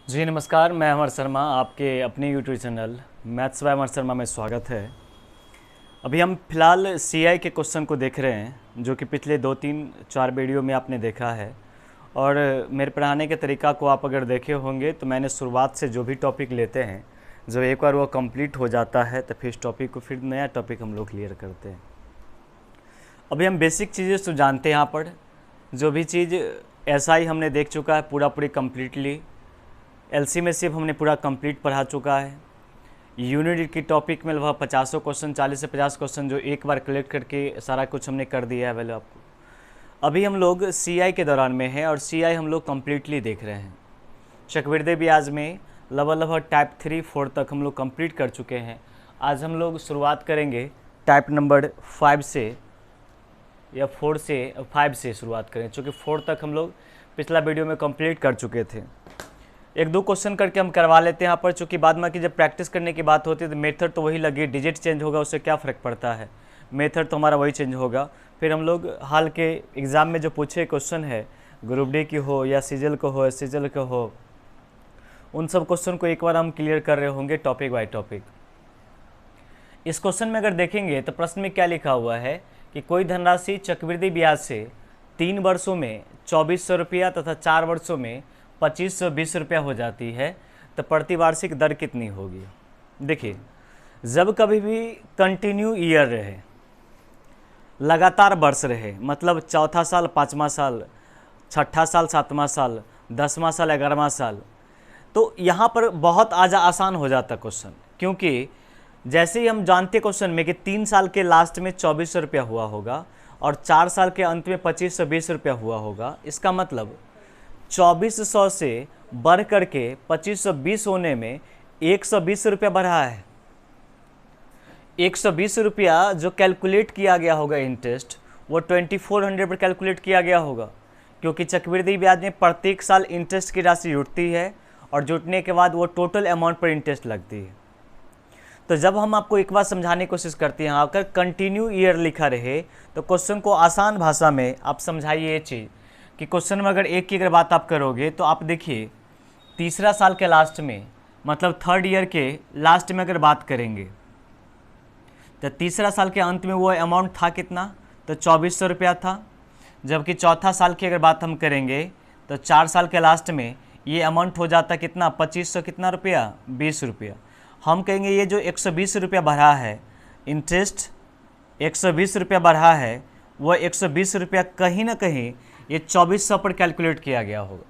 जी नमस्कार, मैं अमर शर्मा, आपके अपने यूट्यूब चैनल मैथ्स बाय अमर शर्मा में स्वागत है। अभी हम फिलहाल सीआई के क्वेश्चन को देख रहे हैं, जो कि पिछले 2-3-4 वीडियो में आपने देखा है। और मेरे पढ़ाने के तरीका को आप अगर देखे होंगे तो मैंने शुरुआत से जो भी टॉपिक लेते हैं, जब एक बार वो कंप्लीट हो जाता है तो फिर इस टॉपिक को फिर नया टॉपिक हम लोग क्लियर करते हैं। अभी हम बेसिक चीज़ें तो जानते हैं यहाँ पर। जो भी चीज़ एसआई हमने देख चुका है पूरी कम्प्लीटली। एलसी में सिर्फ हमने पूरा कंप्लीट पढ़ा चुका है। यूनिट की टॉपिक में लगभग 50 क्वेश्चन, 40 से 50 क्वेश्चन जो एक बार कलेक्ट करके सारा कुछ हमने कर दिया है पहले आपको। अभी हम लोग सीआई के दौरान में हैं और सीआई हम लोग कम्प्लीटली देख रहे हैं। चक्रवृद्धि ब्याज में लगभग टाइप 3-4 तक हम लोग कंप्लीट कर चुके हैं। आज हम लोग शुरुआत करेंगे टाइप नंबर 5 से या 4 से 5 से शुरुआत करें, चूँकि 4 तक हम लोग पिछला वीडियो में कंप्लीट कर चुके थे। एक दो क्वेश्चन करके हम करवा लेते हैं यहाँ पर, चूँकि बाद में कि जब प्रैक्टिस करने की बात होती है तो मेथड तो वही लगी, डिजिट चेंज होगा, उससे क्या फ़र्क पड़ता है, मेथड तो हमारा वही चेंज होगा। फिर हम लोग हाल के एग्ज़ाम में जो पूछे क्वेश्चन है, ग्रुप डी की हो या सीजल को हो या सीजल को हो, उन सब क्वेश्चन को एक बार हम क्लियर कर रहे होंगे टॉपिक बाय टॉपिक। इस क्वेश्चन में अगर देखेंगे तो प्रश्न में क्या लिखा हुआ है कि कोई धनराशि चक्रवृद्धि ब्याज से 3 वर्षों में 2400 रुपया तथा 4 वर्षों में 2520 रुपया हो जाती है, तो प्रतिवार्षिक दर कितनी होगी। देखिए, जब कभी भी कंटिन्यू ईयर रहे, लगातार वर्ष रहे, मतलब चौथा साल, पाँचवा साल, छठा साल, सातवां साल, 10वां साल, 11वां साल, तो यहाँ पर बहुत आसान हो जाता क्वेश्चन। क्योंकि जैसे ही हम जानते क्वेश्चन में कि 3 साल के लास्ट में 2400 रुपया हुआ होगा और 4 साल के अंत में 2520 रुपया हुआ होगा, इसका मतलब 2400 से बढ़ करके 2520 होने में 120 रुपया बढ़ा है। 120 रुपया जो कैलकुलेट किया गया होगा इंटरेस्ट, वो 2400 पर कैलकुलेट किया गया होगा, क्योंकि चक्रवृद्धि ब्याज में प्रत्येक साल इंटरेस्ट की राशि जुटती है और जुटने के बाद वो टोटल अमाउंट पर इंटरेस्ट लगती है। तो जब हम आपको एक बार समझाने की कोशिश करते हैं, अगर कंटिन्यू ईयर लिखा रहे तो क्वेश्चन को आसान भाषा में आप समझाइए ये चीज़ कि क्वेश्चन में अगर एक की अगर बात आप करोगे तो आप देखिए, तीसरा साल के लास्ट में, मतलब थर्ड ईयर के लास्ट में अगर बात करेंगे तो तीसरा साल के अंत में वो अमाउंट था कितना, तो 2400 रुपया था। जबकि चौथा साल की अगर बात हम करेंगे तो 4 साल के लास्ट में ये अमाउंट हो जाता कितना, 2500 कितना रुपया, 20 रुपया। हम कहेंगे ये जो 120 रुपया बढ़ा है, इंटरेस्ट 120 रुपया बढ़ा है, वह 120 रुपया कहीं ना कहीं ये 2400 पर कैलकुलेट किया गया होगा,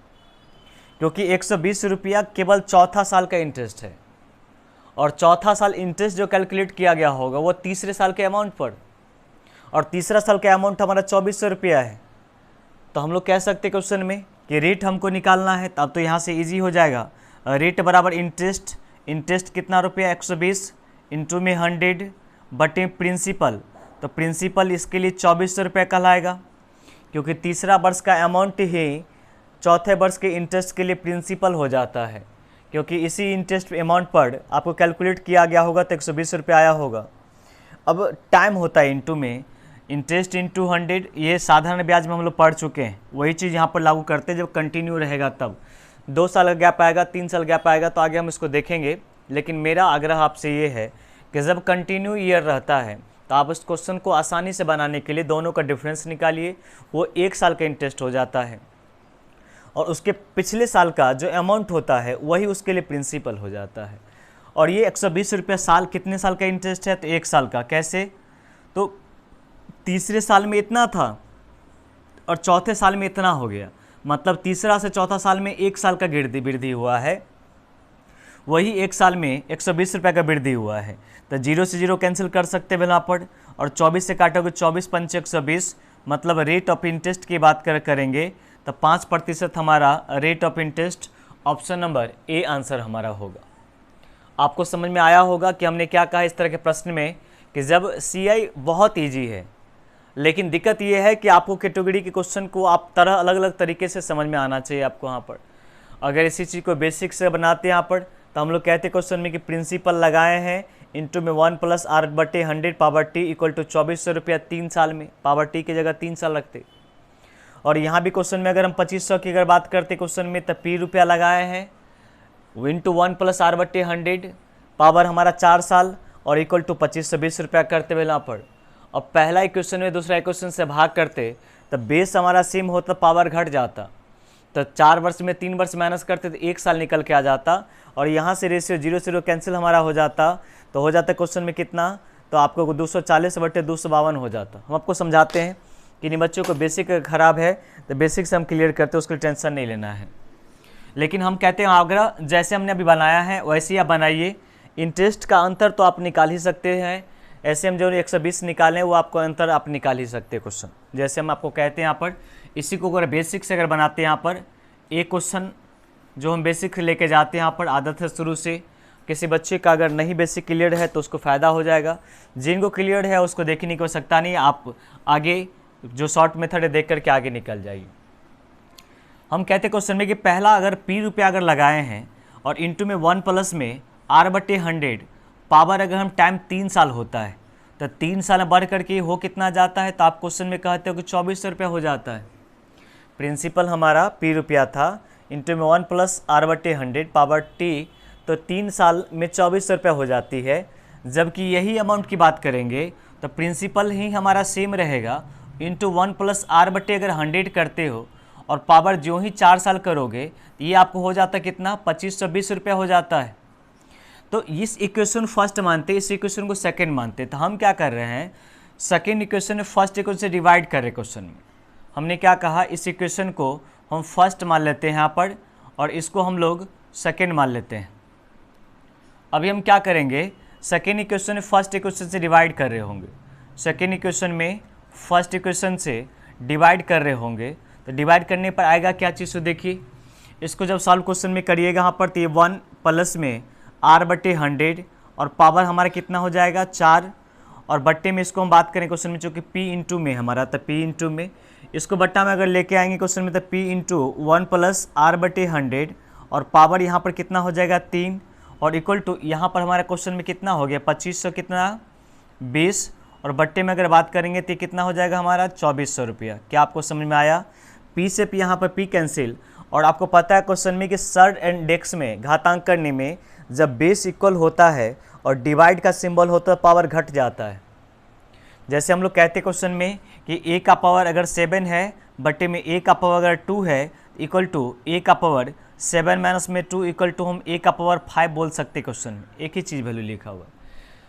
क्योंकि 120 रुपया केवल चौथा साल का इंटरेस्ट है और चौथा साल इंटरेस्ट जो कैलकुलेट किया गया होगा वो तीसरे साल के अमाउंट पर, और तीसरा साल का अमाउंट हमारा 2400 रुपया है। तो हम लोग कह सकते हैं क्वेश्चन में कि रेट हमको निकालना है, तब तो यहाँ से ईजी हो जाएगा। रेट बराबर इंटरेस्ट, इंटरेस्ट कितना रुपया, 120 इंटू में 100 बटे प्रिंसिपल, तो प्रिंसिपल इसके लिए 2400 रुपया कहलाएगा, क्योंकि तीसरा वर्ष का अमाउंट ही चौथे वर्ष के इंटरेस्ट के लिए प्रिंसिपल हो जाता है, क्योंकि इसी इंटरेस्ट अमाउंट पर आपको कैलकुलेट किया गया होगा तो 120 रुपया आया होगा। अब टाइम होता है इंटू में, इंटरेस्ट इंटू 100, ये साधारण ब्याज में हम लोग पढ़ चुके हैं, वही चीज़ यहाँ पर लागू करते हैं जब कंटिन्यू रहेगा तब। 2 साल का गैप आएगा, 3 साल गैप आएगा तो आगे हम इसको देखेंगे। लेकिन मेरा आग्रह आपसे ये है कि जब कंटिन्यू ईयर रहता है तो आप इस क्वेश्चन को आसानी से बनाने के लिए दोनों का डिफरेंस निकालिए, वो 1 साल का इंटरेस्ट हो जाता है और उसके पिछले साल का जो अमाउंट होता है वही उसके लिए प्रिंसिपल हो जाता है। और ये 120 रुपया साल कितने साल का इंटरेस्ट है, तो 1 साल का। कैसे, तो तीसरे साल में इतना था और चौथे साल में इतना हो गया, मतलब तीसरा से चौथा साल में 1 साल का वृद्धि हुआ है, वही 1 साल में 120 रुपये का वृद्धि हुआ है। तो 0 से 0 कैंसिल कर सकते हैं पर, और 24 से काटोगे 24 पंचे 120, मतलब रेट ऑफ इंटरेस्ट की बात करेंगे तो 5% हमारा rate of interest, option number A answer हमारा होगा। आपको समझ में आया होगा कि हमने क्या कहा इस तरह के प्रश्न में, कि जब सीआई बहुत ईजी है, लेकिन दिक्कत ये है कि आपको कैटेगरी के क्वेश्चन को आप तरह अलग अलग तरीके से समझ में आना चाहिए आपको। यहाँ पर अगर इसी चीज़ को बेसिक से बनाते हैं यहाँ पर, तो हम लोग कहते हैं क्वेश्चन में कि प्रिंसिपल लगाए हैं इंटू में 1 + r/100 power T equal to 2400 रुपया 3 साल में, पावर टी की जगह 3 साल रखते। और यहाँ भी क्वेश्चन में अगर हम 2500 की अगर बात करते क्वेश्चन में, तो पी रुपया लगाए हैं इंटू 1 प्लस आर बटे 100 पावर हमारा 4 साल और इक्वल टू 2520 रुपया करते हुए यहाँ पर। अब पहला इक्वेशन में दूसरा इक्वेशन से भाग करते तो बेस हमारा सेम होता, पावर घट जाता, तो 4 वर्ष में 3 वर्ष माइनस करते तो 1 साल निकल के आ जाता और यहाँ से रेशियो 0 कैंसिल हमारा हो जाता, तो हो जाता क्वेश्चन में कितना, तो आपको 240 बटे 252 हो जाता। हम आपको समझाते हैं कि इन बच्चों को बेसिक खराब है तो बेसिक से हम क्लियर करते हैं, उसके लिए टेंशन नहीं लेना है। लेकिन हम कहते हैं आगरा जैसे हमने अभी बनाया है वैसे ही आप बनाइए, इंटरेस्ट का अंतर तो आप निकाल ही सकते हैं। ऐसे हम जो 120 निकालें वो आपको अंतर आप निकाल ही सकते हैं क्वेश्चन। जैसे हम आपको कहते हैं यहाँ पर इसी को अगर बेसिक से अगर बनाते हैं यहाँ पर एक क्वेश्चन जो हम बेसिक लेके जाते हैं यहाँ पर, आदत है शुरू से, किसी बच्चे का अगर नहीं बेसिक क्लियर है तो उसको फ़ायदा हो जाएगा, जिनको क्लियर है उसको देखने की आवश्यकता नहीं, आप आगे जो शॉर्ट मेथड है देख करके आगे निकल जाइए। हम कहते हैं क्वेश्चन में कि पहला अगर पी रुपया अगर लगाए हैं और इंटू में 1 प्लस में आर बटे 100 पावर अगर हम टाइम 3 साल होता है तो 3 साल बढ़ करके हो कितना जाता है, तो आप क्वेश्चन में कहते हो कि 2400 रुपया हो जाता है। प्रिंसिपल हमारा पी रुपया था, इंटू में 1 प्लस आर बटे 100 पावर टी, तो 3 साल में 2400 रुपया हो जाती है। जबकि यही अमाउंट की बात करेंगे तो प्रिंसिपल ही हमारा सेम रहेगा, इंटू 1 प्लस आर बटे अगर 100 करते हो और पावर जो ही 4 साल करोगे तो ये आपको हो जाता कितना, 2520 रुपया हो जाता है। तो इस इक्वेशन फर्स्ट मानते, इस इक्वेशन को सेकंड मानते, तो हम क्या कर रहे हैं, सेकंड इक्वेशन में फर्स्ट इक्वेशन से डिवाइड कर रहे हैं। क्वेश्चन में हमने क्या कहा, इस इक्वेशन को हम फर्स्ट मान लेते हैं यहाँ पर और इसको हम लोग सेकंड मान लेते हैं। अभी हम क्या करेंगे, सेकंड इक्वेशन फर्स्ट इक्वेशन से डिवाइड कर रहे होंगे, सेकंड इक्वेशन में फर्स्ट इक्वेशन से डिवाइड कर रहे होंगे, तो डिवाइड करने पर आएगा क्या चीज़, तो देखिए इसको जब सॉल्व क्वेश्चन में करिएगा यहाँ पर तो ये 1 प्लस में आर बटे 100 और पावर हमारा कितना हो जाएगा 4, और बट्टे में इसको हम बात करें क्वेश्चन में चूँकि पी इंटू में हमारा, तो पी इंटू में इसको बट्टा में अगर लेके आएंगे क्वेश्चन में तो पी इंटू 1 प्लस आर बटे 100 और पावर यहाँ पर कितना हो जाएगा 3 और इक्वल टू यहाँ पर हमारा क्वेश्चन में कितना हो गया 2500 कितना 20 और बट्टे में अगर बात करेंगे तो कितना हो जाएगा हमारा 2400 रुपया। क्या आपको समझ में आया, पी से पी यहाँ पर पी कैंसिल। और आपको पता है क्वेश्चन में कि सर्ड इंडेक्स में घातांक करने में जब बेस इक्वल होता है और डिवाइड का सिंबल होता है पावर घट जाता है। जैसे हम लोग कहते हैं क्वेश्चन में कि a का पावर अगर 7 है बट्टे में a का पावर अगर 2 है इक्वल टू a का पावर 7 माइनस में 2 इक्वल टू हम a का पावर 5 बोल सकते हैं। क्वेश्चन में एक ही चीज़ वैल्यू लिखा हुआ है।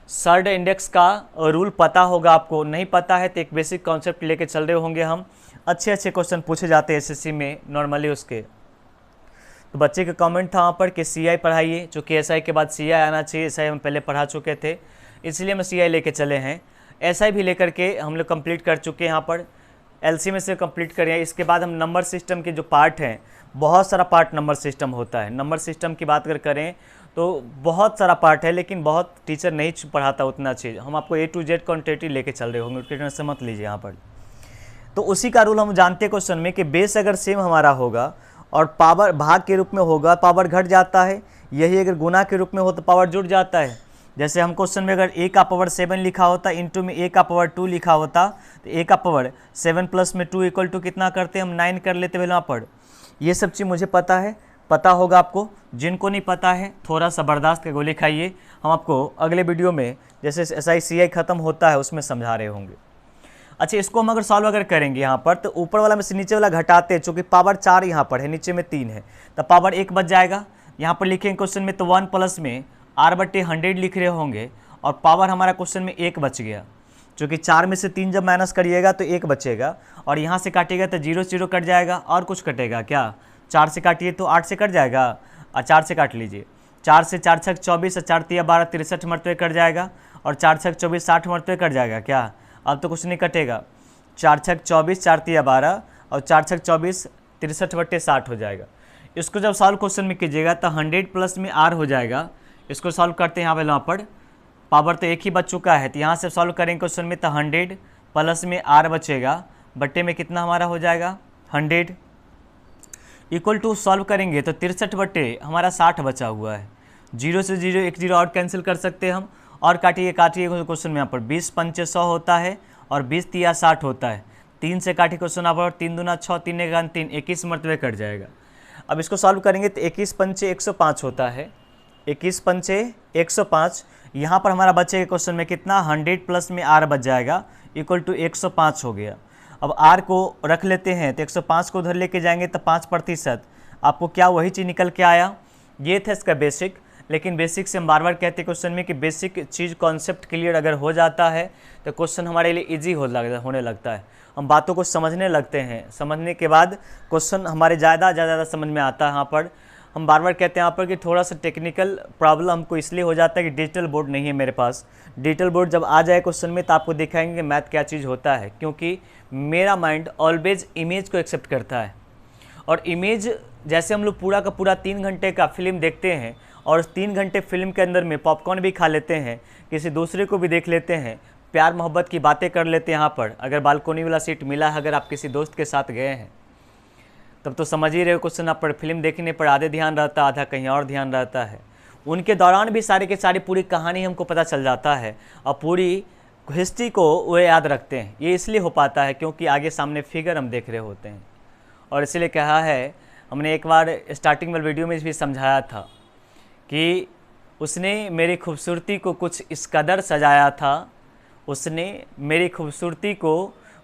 सर्ड इंडेक्स का रूल पता होगा आपको, नहीं पता है तो एक बेसिक कॉन्सेप्ट लेके चल रहे होंगे हम। अच्छे अच्छे क्वेश्चन पूछे जाते हैं एसएससी में नॉर्मली उसके। तो बच्चे का कमेंट था वहाँ पर कि सीआई पढ़ाइए, चूँकि एसआई के बाद सीआई आना चाहिए, एसआई हम पहले पढ़ा चुके थे इसलिए हम सीआई लेके चले हैं। एसआई भी लेकर के हम लोग कंप्लीट कर चुके हैं, यहाँ पर एलसी में से कंप्लीट करें। इसके बाद हम नंबर सिस्टम के जो पार्ट हैं, बहुत सारा पार्ट नंबर सिस्टम होता है। नंबर सिस्टम की बात अगर करें तो बहुत सारा पार्ट है, लेकिन बहुत टीचर नहीं पढ़ाता उतना चीज़। हम आपको A to Z क्वान्टिटी लेके चल रहे होंगे, टेंशन मत लीजिए यहाँ पर। तो उसी का रूल हम जानते हैं क्वेश्चन में कि बेस अगर सेम हमारा होगा और पावर भाग के रूप में होगा पावर घट जाता है, यही अगर गुना के रूप में हो तो पावर जुड़ जाता है। जैसे हम क्वेश्चन में अगर a का पावर 7 लिखा होता इंटू में a का पावर 2 लिखा होता तो a का पावर 7 प्लस में 2 इक्वल टू कितना करते हम 9 कर लेते हैं वहाँ पर। ये सब चीज़ मुझे पता है, पता होगा आपको। जिनको नहीं पता है थोड़ा सा बर्दाश्त का गोली खाइए, हम आपको अगले वीडियो में जैसे SICI ख़त्म होता है उसमें समझा रहे होंगे। अच्छा, इसको हम अगर सॉल्व अगर करेंगे यहाँ पर तो ऊपर वाला में से नीचे वाला घटाते हैं, चूँकि पावर 4 यहाँ पर है, नीचे में 3 है तो पावर 1 बच जाएगा। यहाँ पर लिखेंगे क्वेश्चन में तो 1 प्लस में r बटे 100 लिख रहे होंगे और पावर हमारा क्वेश्चन में 1 बच गया, चूँकि 4 में से 3 जब माइनस करिएगा तो 1 बचेगा और यहाँ से काटिएगा तो 0 0 कट जाएगा और कुछ कटेगा क्या, 4 से काटिए तो 8 से कट जाएगा और 4 से काट लीजिए। 4 से 4 छक 24 और 4 तिया 12 63 मरतबे कट जाएगा और 4 छक 24 60 मरतबे कट जाएगा क्या, अब तो कुछ नहीं कटेगा। 4 छक 24 4 तिया 12 और 4 छक 24 63 बटे 60 हो जाएगा। इसको जब सॉल्व क्वेश्चन में कीजिएगा तो 100 प्लस में r हो जाएगा। इसको सॉल्व करते हैं यहाँ पर पावर तो एक ही बच चुका है तो यहाँ से सॉल्व करेंगे क्वेश्चन में तो 100 प्लस में r बचेगा बट्टे में कितना हमारा हो जाएगा 100 इक्वल टू सॉल्व करेंगे तो 63 बट्टे हमारा 60 बचा हुआ है। 0 से 0 एक 0 और कैंसिल कर सकते हैं हम और काटिए क्वेश्चन में यहाँ पर 20 पंचे 100 होता है और 20 तिया 60 होता है। 3 से काटिए क्वेश्चन यहाँ पर 3 दूना 6 3 1 3 21 मरतबे कट जाएगा। अब इसको सॉल्व करेंगे तो 21 पंचे 105 होता है, 21 पंचे 105। यहाँ पर हमारा बचेगा क्वेश्चन में कितना, 100 प्लस में r बच जाएगा इक्वल टू 105 हो गया। अब r को रख लेते हैं तो 105 को उधर लेके जाएंगे तो 5%, आपको क्या वही चीज़ निकल के आया। ये था इसका बेसिक। लेकिन बेसिक से हम बार बार कहते हैं क्वेश्चन में कि बेसिक चीज़ कॉन्सेप्ट क्लियर अगर हो जाता है तो क्वेश्चन हमारे लिए इजी होने लगता है, हम बातों को समझने लगते हैं, समझने के बाद क्वेश्चन हमारे ज़्यादा समझ में आता है। यहाँ पर हम बार बार कहते हैं यहाँ पर कि थोड़ा सा टेक्निकल प्रॉब्लम हमको इसलिए हो जाता है कि डिजिटल बोर्ड नहीं है मेरे पास। डिजिटल बोर्ड जब आ जाए क्वेश्चन में तो आपको दिखाएंगे कि मैथ क्या चीज़ होता है, क्योंकि मेरा माइंड ऑलवेज इमेज को एक्सेप्ट करता है। और इमेज जैसे हम लोग पूरा का पूरा 3 घंटे का फिल्म देखते हैं और 3 घंटे फिल्म के अंदर में पॉपकॉर्न भी खा लेते हैं, किसी दूसरे को भी देख लेते हैं, प्यार मोहब्बत की बातें कर लेते हैं। यहाँ पर अगर बालकोनी वाला सीट मिला है, अगर आप किसी दोस्त के साथ गए हैं, तब तो समझ ही रहे हो क्वेश्चन आप पर फिल्म देखने पर आधे ध्यान रहता है, आधा कहीं और ध्यान रहता है। उनके दौरान भी सारे के सारी पूरी कहानी हमको पता चल जाता है और पूरी हिस्ट्री को वो याद रखते हैं। ये इसलिए हो पाता है क्योंकि आगे सामने फिगर हम देख रहे होते हैं। और इसलिए कहा है, हमने एक बार स्टार्टिंग वाले वीडियो में भी समझाया था कि उसने मेरी खूबसूरती को कुछ इस कदर सजाया था, उसने मेरी खूबसूरती को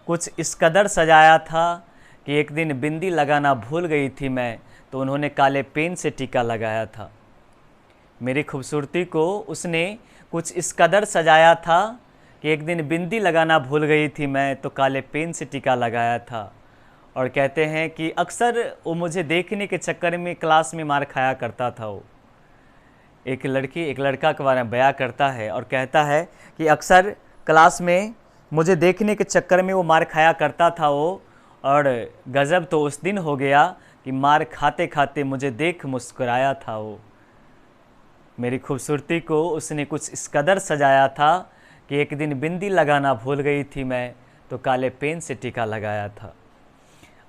कुछ इस कदर सजाया था कि एक दिन बिंदी लगाना भूल गई थी मैं, तो उन्होंने काले पेन से टीका लगाया था। मेरी खूबसूरती को उसने कुछ इस कदर सजाया था कि एक दिन बिंदी लगाना भूल गई थी मैं, तो काले पेन से टीका लगाया था। और कहते हैं कि अक्सर वो मुझे देखने के चक्कर में क्लास में मार खाया करता था। वो एक लड़का के बारे में बयां करता है और कहता है कि अक्सर क्लास में मुझे देखने के चक्कर में वो मार खाया करता था वो, और गज़ब तो उस दिन हो गया कि मार खाते खाते मुझे देख मुस्कुराया था वो। मेरी खूबसूरती को उसने कुछ इस कदर सजाया था कि एक दिन बिंदी लगाना भूल गई थी मैं, तो काले पेन से टीका लगाया था।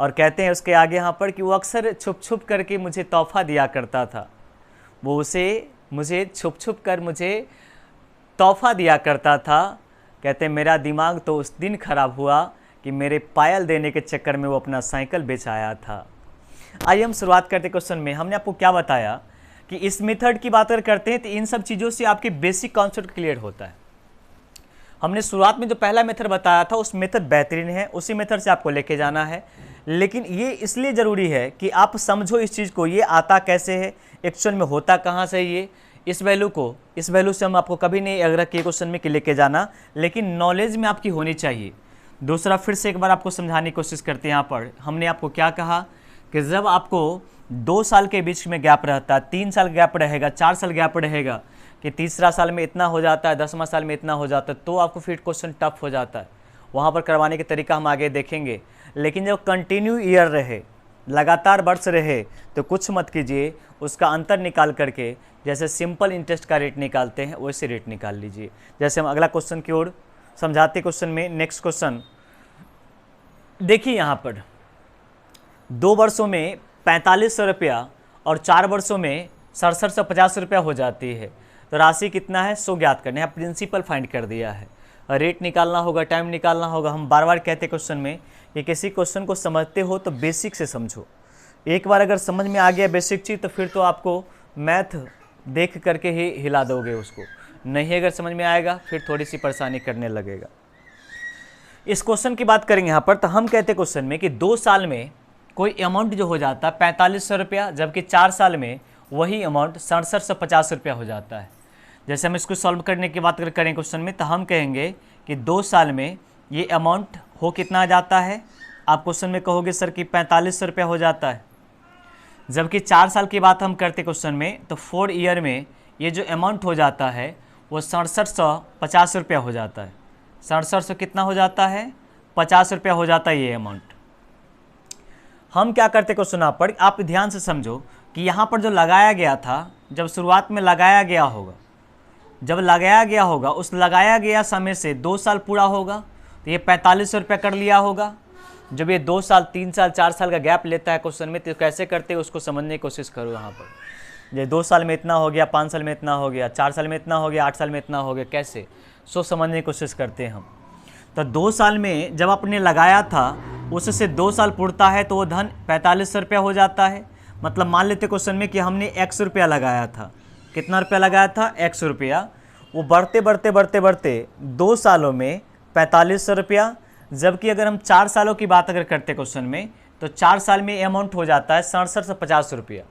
और कहते हैं उसके आगे यहाँ पर कि वो अक्सर छुप छुप करके मुझे तोहफ़ा दिया करता था, वो मुझे छुप छुप कर मुझे तोहफ़ा दिया करता था। कहते हैं मेरा दिमाग तो उस दिन ख़राब हुआ कि मेरे पायल देने के चक्कर में वो अपना साइकिल बेचाया था। आइए हम शुरुआत करते क्वेश्चन में। हमने आपको क्या बताया कि इस मेथड की बात अगर करते हैं तो इन सब चीज़ों से आपकी बेसिक कॉन्सेप्ट क्लियर होता है। हमने शुरुआत में जो पहला मेथड बताया था उस मेथड बेहतरीन है, उसी मेथड से आपको लेके जाना है। लेकिन ये इसलिए ज़रूरी है कि आप समझो इस चीज़ को, ये आता कैसे है, एक्चुअल में होता कहाँ से, ये इस वैल्यू से हम आपको कभी नहीं आग्रह किए क्वेश्चन में कि लेके जाना, लेकिन नॉलेज में आपकी होनी चाहिए। दूसरा फिर से एक बार आपको समझाने की कोशिश करते हैं। यहाँ पर हमने आपको क्या कहा कि जब आपको 2 साल के बीच में गैप रहता है, 3 साल गैप रहेगा, 4 साल गैप रहेगा, कि तीसरा साल में इतना हो जाता है, 10वां साल में इतना हो जाता है, तो आपको फिर क्वेश्चन टफ हो जाता है। वहाँ पर करवाने के तरीका हम आगे देखेंगे। लेकिन जब कंटिन्यू ईयर रहे, लगातार वर्ष रहे, तो कुछ मत कीजिए, उसका अंतर निकाल करके जैसे सिंपल इंटरेस्ट का रेट निकालते हैं वैसे रेट निकाल लीजिए। जैसे हम अगला क्वेश्चन की ओर समझाते क्वेश्चन में, नेक्स्ट क्वेश्चन देखिए। यहाँ पर 2 वर्षों में 4500 रुपया और 4 वर्षों में 6750 रुपया हो जाती है, तो राशि कितना है 100 ज्ञात करने हैं। प्रिंसिपल फाइंड कर दिया है, रेट निकालना होगा, टाइम निकालना होगा। हम बार बार कहते क्वेश्चन में कि किसी क्वेश्चन को समझते हो तो बेसिक से समझो। एक बार अगर समझ में आ गया बेसिक चीज़ तो फिर तो आपको मैथ देख करके ही हिला दोगे उसको, नहीं अगर समझ में आएगा फिर थोड़ी सी परेशानी करने लगेगा। इस क्वेश्चन की बात करेंगे यहाँ पर, तो हम कहते क्वेश्चन में कि 2 साल में कोई अमाउंट जो हो जाता है 4500 रुपया, जबकि 4 साल में वही अमाउंट 6750 रुपया हो जाता है। जैसे हम इसको सॉल्व करने की बात करें क्वेश्चन में, तो हम कहेंगे कि 2 साल में ये अमाउंट हो कितना जाता है। आप क्वेश्चन में कहोगे सर कि 4500 रुपया हो जाता है, जबकि 4 साल की बात हम करते क्वेश्चन में, तो 4 ईयर में ये जो अमाउंट हो जाता है वो 6750 रुपया हो जाता है। 6700 कितना हो जाता है, 50 रुपया हो जाता है ये अमाउंट। हम क्या करते क्वेश्चन पर, आप ध्यान से समझो कि यहाँ पर जो लगाया गया था, जब शुरुआत में लगाया गया होगा, जब लगाया गया होगा उस लगाया गया समय से 2 साल पूरा होगा तो ये 4500 रुपया कर लिया होगा। जब ये 2 साल 3 साल 4 साल का गैप लेता है क्वेश्चन में, तो कैसे करते हैं उसको समझने की कोशिश करो। यहाँ पर ये 2 साल में इतना हो गया, 5 साल में इतना हो गया, 4 साल में इतना हो गया, 8 साल में इतना हो गया, कैसे सो समझने की कोशिश करते हैं हम। तो 2 साल में जब आपने लगाया था उससे 2 साल पूरता है तो वो धन 4500 रुपया हो जाता है। मतलब मान लेते क्वेश्चन में कि हमने x रुपया लगाया था, कितना रुपया लगाया था, x रुपया, वो बढ़ते बढ़ते बढ़ते बढ़ते 2 सालों में 4500 रुपया, जबकि अगर हम 4 सालों की बात अगर करते क्वेश्चन में तो 4 साल में अमाउंट हो जाता है 6750 रुपया।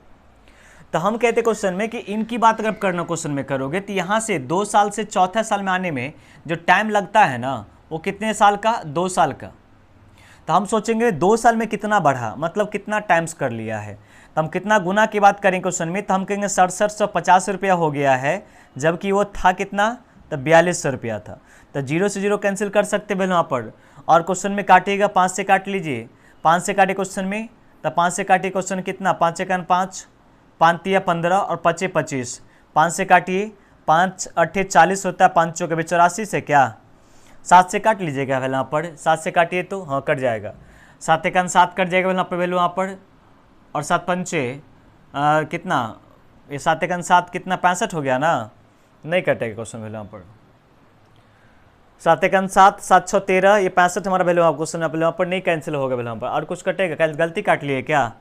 तो हम कहते क्वेश्चन में कि इनकी बात अगर करना क्वेश्चन में करोगे तो यहाँ से 2 साल से चौथे साल में आने में जो टाइम लगता है ना वो कितने साल का, 2 साल का। तो हम सोचेंगे 2 साल में कितना बढ़ा, मतलब कितना टाइम्स कर लिया है। तो हम कितना गुना की बात करें क्वेश्चन में तो हम कहेंगे 6750 रुपया हो गया है, जबकि वो था कितना, तो 4200 रुपया था। तो 0 से 0 कैंसिल कर सकते हैं वहाँ पर, और क्वेश्चन में काटिएगा 5 से काट लीजिए, 5 से काटे क्वेश्चन में, तो 5 से काटिए क्वेश्चन कितना, 5 1 5, 5 3 15 और 5 25, 5 से काटिए, 5 8 40 होता है, 5 चौके 84 से क्या 7 से काट लीजिएगा वहाँ पर, 7 से काटिए तो हाँ कट जाएगा, 7 1 7 कट जाएगा वहाँ पर वैल्यू वहाँ पर, और 7 पंचे कितना, ये 7 1 7 कितना 65 हो गया ना, नहीं कटेगा क्वेश्चन वैल्यू वहाँ पर, 7 1 7 7 6 13, ये 65 हमारा वैल्यू क्वेश्चन वहाँ पर नहीं कैंसिल होगा वैल्यू वहाँ पर, और कुछ कटेगा, गलती काट लिए क्या।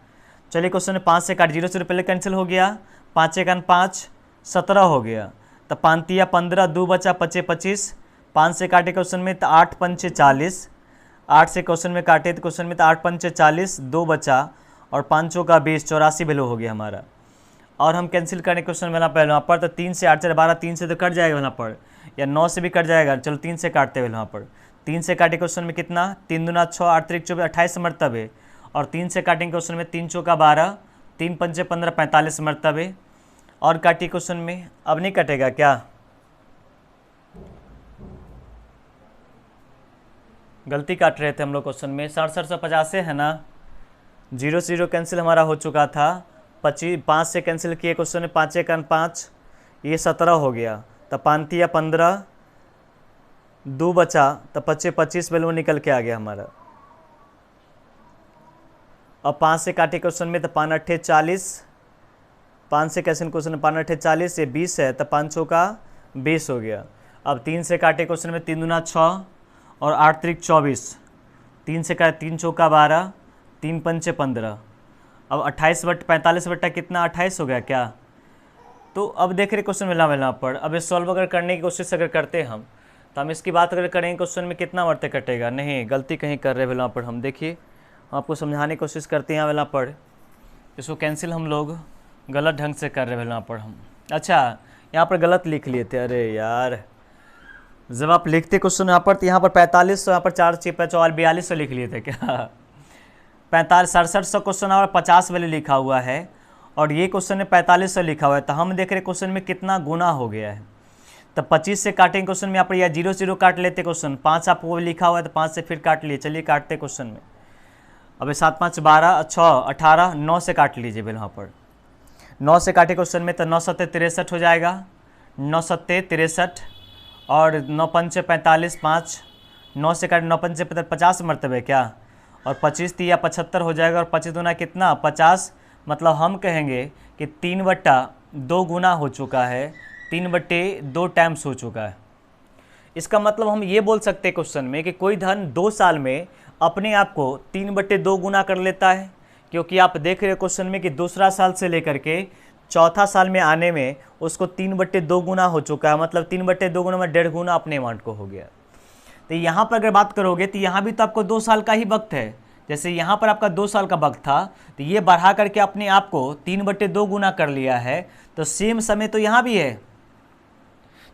चलिए क्वेश्चन में 5 से काट, 0 से पहले कैंसिल हो गया, 5 1 5 17 हो गया, तो 5 3 15, 2 बचा 25 25, 5 से काटे क्वेश्चन में तो 8 पंचे 40, 8 से क्वेश्चन में काटे तो क्वेश्चन में तो 8 पंचे 40, 2 बचा और 5 का 20, 84 वैल्यू हो गया हमारा। और हम कैंसिल करें क्वेश्चन वाला पहले वहाँ पर, तो 3 से 8 4 12, 3 से तो कट जाएगा वहाँ पर, या 9 से भी कट जाएगा, चलो 3 से काटते हुए वहाँ पर, 3 से काटे क्वेश्चन में कितना, 3 दूना 6, 8 3 24, 28 मरतबे, और 3 से काटेंगे क्वेश्चन में 3 चौका 12, 3 पंचे 15, 45 मरतबे, और काटिए क्वेश्चन में, अब नहीं कटेगा क्या, गलती काट रहे थे हम लोग क्वेश्चन में, 6750 है ना, 0 से 0 कैंसिल हमारा हो चुका था, 5 से कैंसिल किए क्वेश्चन में, 5 1 5, ये 17 हो गया, तो 5 3 15, 2 बचा तो 25 25 वैल्यू निकल के आ गया हमारा। अब 5 से काटे क्वेश्चन में तो 5 8 40, 5 से कैंसिल क्वेश्चन में 5 8 40, ये 20 है, तो 5 का 20 हो गया। अब 3 से काटे क्वेश्चन में 3 दूना 6 और 8 3 24, 3 से काटे 3 चौका 12, 3 पंचे 15, अब 28 बट 45 बट्टा कितना 28 हो गया क्या। तो अब देख रहे क्वेश्चन मिला पर, अब ये सॉल्व अगर करने की कोशिश अगर करते हैं हम, तो हम इसकी बात अगर करेंगे क्वेश्चन में कितना वर्ते कटेगा, नहीं गलती कहीं कर रहे वहाँ पर हम, देखिए आपको समझाने की कोशिश करते हैं वहाँ पर, इसको कैंसिल हम लोग गलत ढंग से कर रहे वहाँ पर हम। अच्छा यहाँ पर गलत लिख लिए थे, अरे यार जब आप लिखते क्वेश्चन यहाँ पर तो यहाँ पर 4500, यहाँ पर 4 चिप 4200 लिख लिए थे क्या, 6700 क्वेश्चन और 50 वैल्यू लिखा हुआ है, और ये क्वेश्चन में 4500 लिखा हुआ है। तो हम देख रहे क्वेश्चन में कितना गुना हो गया है। तो 25 से काटेंगे क्वेश्चन में, यहाँ पर या 0 0 काट लेते क्वेश्चन, 5 आपको लिखा हुआ है तो 5 से फिर काट लिए, चलिए काटते क्वेश्चन में। अब 7 5 12 6 18, 9 से काट लीजिए बिल वहाँ पर, 9 से काटे क्वेश्चन में तो 9 7 63 हो जाएगा, 9 7 63, और 9 5 45 5, 9 से काटे 9 5 50 मरतबे क्या, और 25 3 या 75 हो जाएगा, और 25 दूना कितना 50, मतलब हम कहेंगे कि 3/2 गुना हो चुका है, 3/2 टाइम्स हो चुका है। इसका मतलब हम ये बोल सकते हैं क्वेश्चन में कि कोई धन 2 साल में अपने आप को 3/2 गुना कर लेता है, क्योंकि आप देख रहे हो क्वेश्चन में कि दूसरा साल से लेकर के चौथा साल में आने में उसको 3/2 गुना हो चुका है, मतलब 3/2 गुना में 1.5 गुना अपने अमाउंट को हो गया। तो यहाँ पर अगर बात करोगे तो यहाँ भी तो आपको 2 साल का ही वक्त है, जैसे यहाँ पर आपका 2 साल का वक्त था, तो ये बढ़ा करके अपने आप को 3/2 गुना कर लिया है। तो सेम समय तो यहाँ भी है,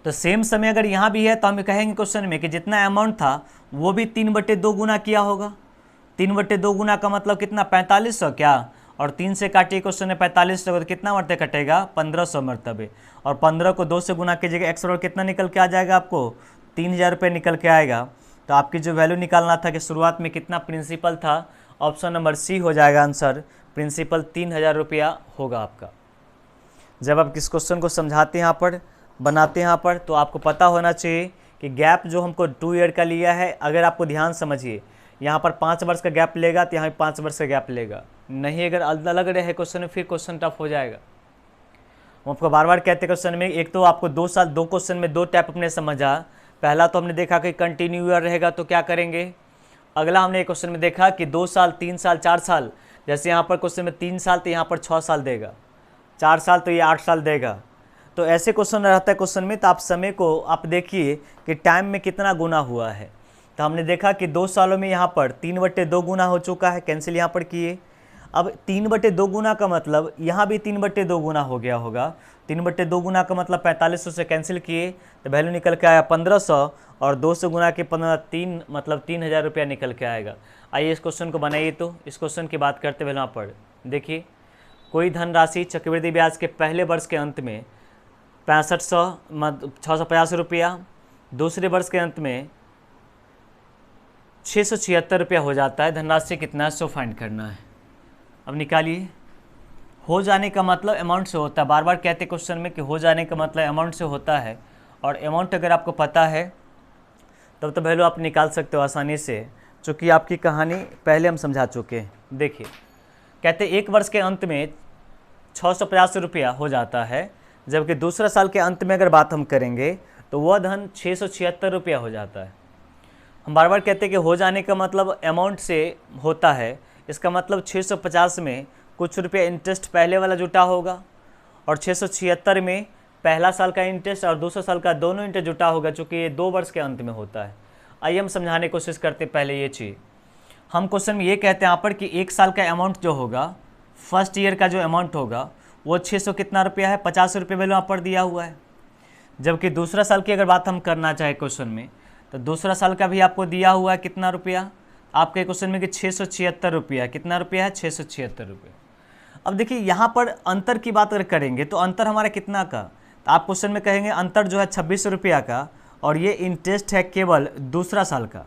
तो सेम समय अगर यहाँ भी है तो हम कहेंगे क्वेश्चन में कि जितना अमाउंट था वो भी 3/2 गुना किया होगा। 3/2 गुना का मतलब कितना 4500 क्या, और 3 से काटिए क्वेश्चन में 4500 तो कितना मरते कटेगा 1500 मरतबे, और 15 को 2 से गुना कीजिएगा, एक्स बराबर कितना निकल के आ जाएगा आपको 3000 रुपये निकल के आएगा। तो आपकी जो वैल्यू निकालना था कि शुरुआत में कितना प्रिंसिपल था, ऑप्शन नंबर सी हो जाएगा आंसर, प्रिंसिपल 3000 रुपया होगा आपका। जब आप किस क्वेश्चन को समझाते हैं यहाँ पर बनाते हैं यहाँ पर, तो आपको पता होना चाहिए कि गैप जो हमको 2 ईयर का लिया है, अगर आपको ध्यान समझिए यहाँ पर 5 वर्ष का गैप लेगा तो यहाँ 5 वर्ष का गैप लेगा, नहीं अगर अलग रहे क्वेश्चन में फिर क्वेश्चन टफ हो जाएगा। हम आपको बार बार कहते हैं क्वेश्चन में, एक तो आपको 2 साल 2 क्वेश्चन में 2 टाइप अपने समझा। पहला तो हमने देखा कि कंटिन्यू ईयर रहेगा तो क्या करेंगे, अगला हमने एक क्वेश्चन में देखा कि 2 साल 3 साल 4 साल जैसे यहाँ पर क्वेश्चन में 3 साल तो यहाँ पर 6 साल देगा, 4 साल तो ये 8 साल देगा। तो ऐसे क्वेश्चन रहता है क्वेश्चन में, तो आप समय को आप देखिए कि टाइम में कितना गुना हुआ है। तो हमने देखा कि 2 सालों में यहाँ पर 3/2 गुना हो चुका है, कैंसिल यहाँ पर किए। अब 3/2 गुना का मतलब यहाँ भी 3/2 गुना हो गया होगा। 3/2 गुना का मतलब 4500 से कैंसिल किए तो वैल्यू निकल के आया 1500, और 2 से गुना के 3 मतलब 3000 रुपया निकल के आएगा। आइए इस क्वेश्चन को बनाइए। तो इस क्वेश्चन की बात करते हुए यहाँ पर देखिए, कोई धनराशि चक्रवृद्धि ब्याज के पहले वर्ष के अंत में 650 रुपया, दूसरे वर्ष के अंत में 676 रुपया हो जाता है। धनराशि कितना है सो फाइंड करना है। अब निकालिए। हो जाने का मतलब अमाउंट से होता है, बार बार कहते क्वेश्चन में कि हो जाने का मतलब अमाउंट से होता है, और अमाउंट अगर आपको पता है तब तो वैल्यू आप निकाल सकते हो आसानी से, चूँकि आपकी कहानी पहले हम समझा चुके हैं। देखिए कहते एक वर्ष के अंत में 650 रुपया हो जाता है, जबकि दूसरा साल के अंत में अगर बात हम करेंगे तो वह धन 676 रुपया हो जाता है। हम बार बार कहते हैं कि हो जाने का मतलब अमाउंट से होता है, इसका मतलब 650 में कुछ रुपया इंटरेस्ट पहले वाला जुटा होगा, और 676 में पहला साल का इंटरेस्ट और दूसरा साल का दोनों इंटरेस्ट जुटा होगा, चूँकि ये 2 वर्ष के अंत में होता है। आइए हम समझाने की कोशिश करते पहले ये चीज़। हम क्वेश्चन में ये कहते हैं यहाँ पर कि 1 साल का अमाउंट जो होगा, फर्स्ट ईयर का जो अमाउंट होगा वो 600 कितना रुपया है, 50 रुपये वैल्यू यहाँ पर दिया हुआ है। जबकि दूसरा साल की अगर बात हम करना चाहे क्वेश्चन में, तो दूसरा साल का भी आपको दिया हुआ है कितना रुपया आपके क्वेश्चन में कि 676 रुपया। कितना रुपया है, 676 रुपये। अब देखिए यहाँ पर अंतर की बात अगर करेंगे तो अंतर हमारा कितना का, तो आप क्वेश्चन में कहेंगे अंतर जो है 26 रुपया का, और ये इंटरेस्ट है केवल दूसरा साल का,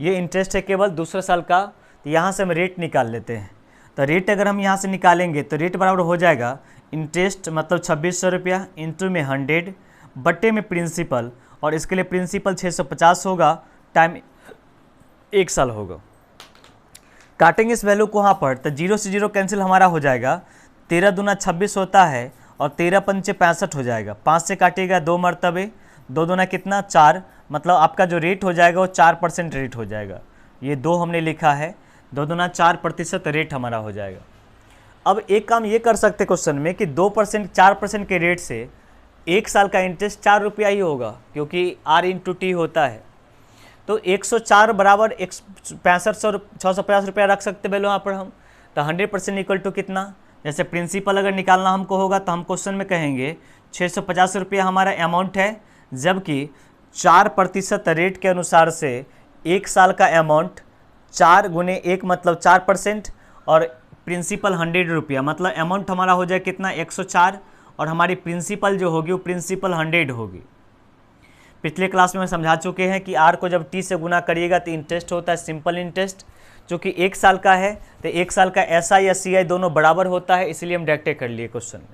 ये इंटरेस्ट है केवल दूसरा साल का। तो यहाँ से हम रेट निकाल लेते हैं। तो रेट अगर हम यहाँ से निकालेंगे तो रेट बराबर हो जाएगा इंटरेस्ट मतलब 2600 रुपया इंटू में 100 बट्टे में प्रिंसिपल, और इसके लिए प्रिंसिपल 650 होगा, टाइम 1 साल होगा। काटेंगे इस वैल्यू को वहाँ पर, तो 0 से 0 कैंसिल हमारा हो जाएगा। 13 दूना 26 होता है, और 13 पंचे 65 हो जाएगा। 5 से काटिएगा 2 मरतबे, 2 दूना कितना 4, मतलब आपका जो रेट हो जाएगा वो 4% रेट हो जाएगा। ये 2 हमने लिखा है, 2 दूना 4% रेट हमारा हो जाएगा। अब एक काम ये कर सकते क्वेश्चन में कि 2% 4% के रेट से 1 साल का इंटरेस्ट 4 रुपया ही होगा, क्योंकि R/T होता है। तो 104 बराबर 650 रुपया रख सकते वैल्यू यहाँ पर हम। तो 100% इक्वल टू कितना, जैसे प्रिंसिपल अगर निकालना हमको होगा तो हम क्वेश्चन में कहेंगे 650 रुपया हमारा अमाउंट है, जबकि 4% रेट के अनुसार से 1 साल का अमाउंट 4 गुने 1 मतलब 4%, और प्रिंसिपल 100 रुपया, मतलब अमाउंट हमारा हो जाए कितना 104, और हमारी प्रिंसिपल जो होगी वो प्रिंसिपल 100 होगी। पिछले क्लास में हम समझा चुके हैं कि R को जब T से गुना करिएगा तो इंटरेस्ट होता है सिंपल इंटरेस्ट, जो कि 1 साल का है। तो 1 साल का SI या CI दोनों बराबर होता है, इसलिए हम डायरेक्ट कर लिए क्वेश्चन में।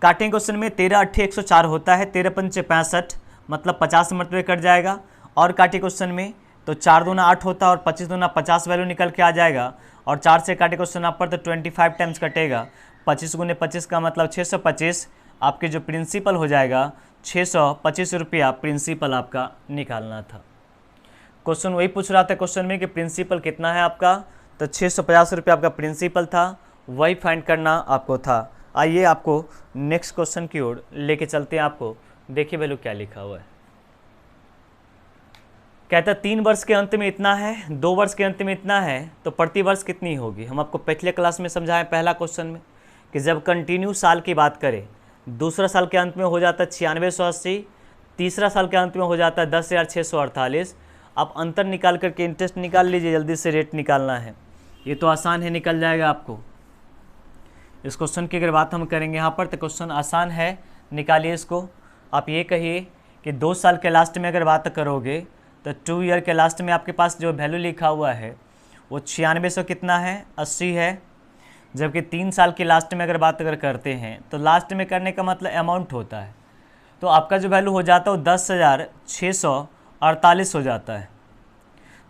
काटेंगे क्वेश्चन में 13 8 104 होता है, 13 पंचे 65 मतलब 50 मरतबे कट जाएगा। और काटे क्वेश्चन में तो 4 दूना 8 होता है, और 25 दूना 50 वैल्यू निकल के आ जाएगा। और 4 से काटे क्वेश्चन आप पर तो 25 टाइम्स कटेगा, 25 गुने 25 का मतलब 625। आपके जो प्रिंसिपल हो जाएगा 625 रुपया प्रिंसिपल आपका निकालना था। क्वेश्चन वही पूछ रहा था क्वेश्चन में कि प्रिंसिपल कितना है आपका, तो 650 रुपया आपका प्रिंसिपल था, वही फाइंड करना आपको था। आइए आपको नेक्स्ट क्वेश्चन की ओर लेके चलते हैं। आपको देखिए वैल्यू क्या लिखा हुआ है। कहता है 3 वर्ष के अंत में इतना है, 2 वर्ष के अंत में इतना है, तो प्रति वर्ष कितनी होगी। हम आपको पिछले क्लास में समझाएं पहला क्वेश्चन में कि जब कंटिन्यू साल की बात करें, दूसरा साल के अंत में हो जाता है 9680, तीसरा साल के अंत में हो जाता है 10,648। आप अंतर निकाल करके इंटरेस्ट निकाल लीजिए, जल्दी से रेट निकालना है, ये तो आसान है, निकल जाएगा आपको। इस क्वेश्चन की अगर बात हम करेंगे यहाँ पर तो क्वेश्चन आसान है, निकालिए इसको। आप ये कहिए कि 2 साल के लास्ट में अगर बात करोगे तो 2 ईयर के लास्ट में आपके पास जो वैल्यू लिखा हुआ है वो 9600 कितना है 80 है। जबकि 3 साल के लास्ट में अगर बात अगर करते हैं तो लास्ट में करने का मतलब अमाउंट होता है, तो आपका जो वैल्यू हो जाता है वो 10,648 हो जाता है।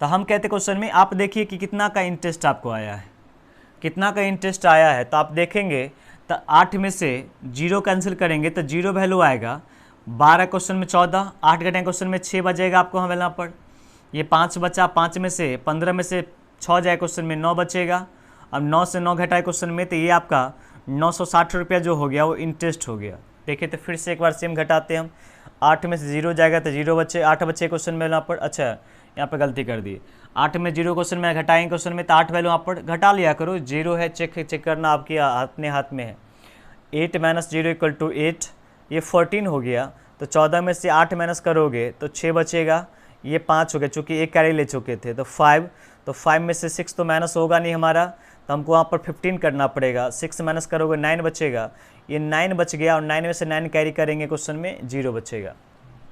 तो हम कहते क्वेश्चन में आप देखिए कि कितना का इंटरेस्ट आपको आया है, कितना का इंटरेस्ट आया है। तो आप देखेंगे तो 8 में से 0 कैंसिल करेंगे तो 0 वैल्यू आएगा। 12 क्वेश्चन में 14, 8 घटे क्वेश्चन में 6 बचेगा आपको हम यहाँ पर। ये 5 बचा, 5 में से 15 में से 6 जाए क्वेश्चन में 9 बचेगा। अब 9 से 9 घटाए क्वेश्चन में, तो ये आपका 960 रुपया जो हो गया वो इंटरेस्ट हो गया। देखिए तो फिर से एक बार सेम घटाते हैं हम, 8 में से 0 जाएगा तो 0 बचे, 8 बचे क्वेश्चन में यहाँ पर। अच्छा यहाँ पर गलती कर दी, 8 में 0 क्वेश्चन में घटाएंगे क्वेश्चन में, तो 8 वैल्यू यहाँ पर घटा लिया करो, 0 है चेक करना आपके अपने हाथ में है। 8 - 0 = 8, ये 14 हो गया। तो 14 में से 8 माइनस करोगे तो 6 बचेगा, ये 5 हो गया चूँकि एक कैरी ले चुके थे, तो 5। तो 5 में से 6 तो माइनस होगा नहीं हमारा, तो हमको वहाँ पर 15 करना पड़ेगा। 6 माइनस करोगे 9 बचेगा, ये 9 बच गया, और 9 में से 9 कैरी करेंगे क्वेश्चन में, 0 बचेगा,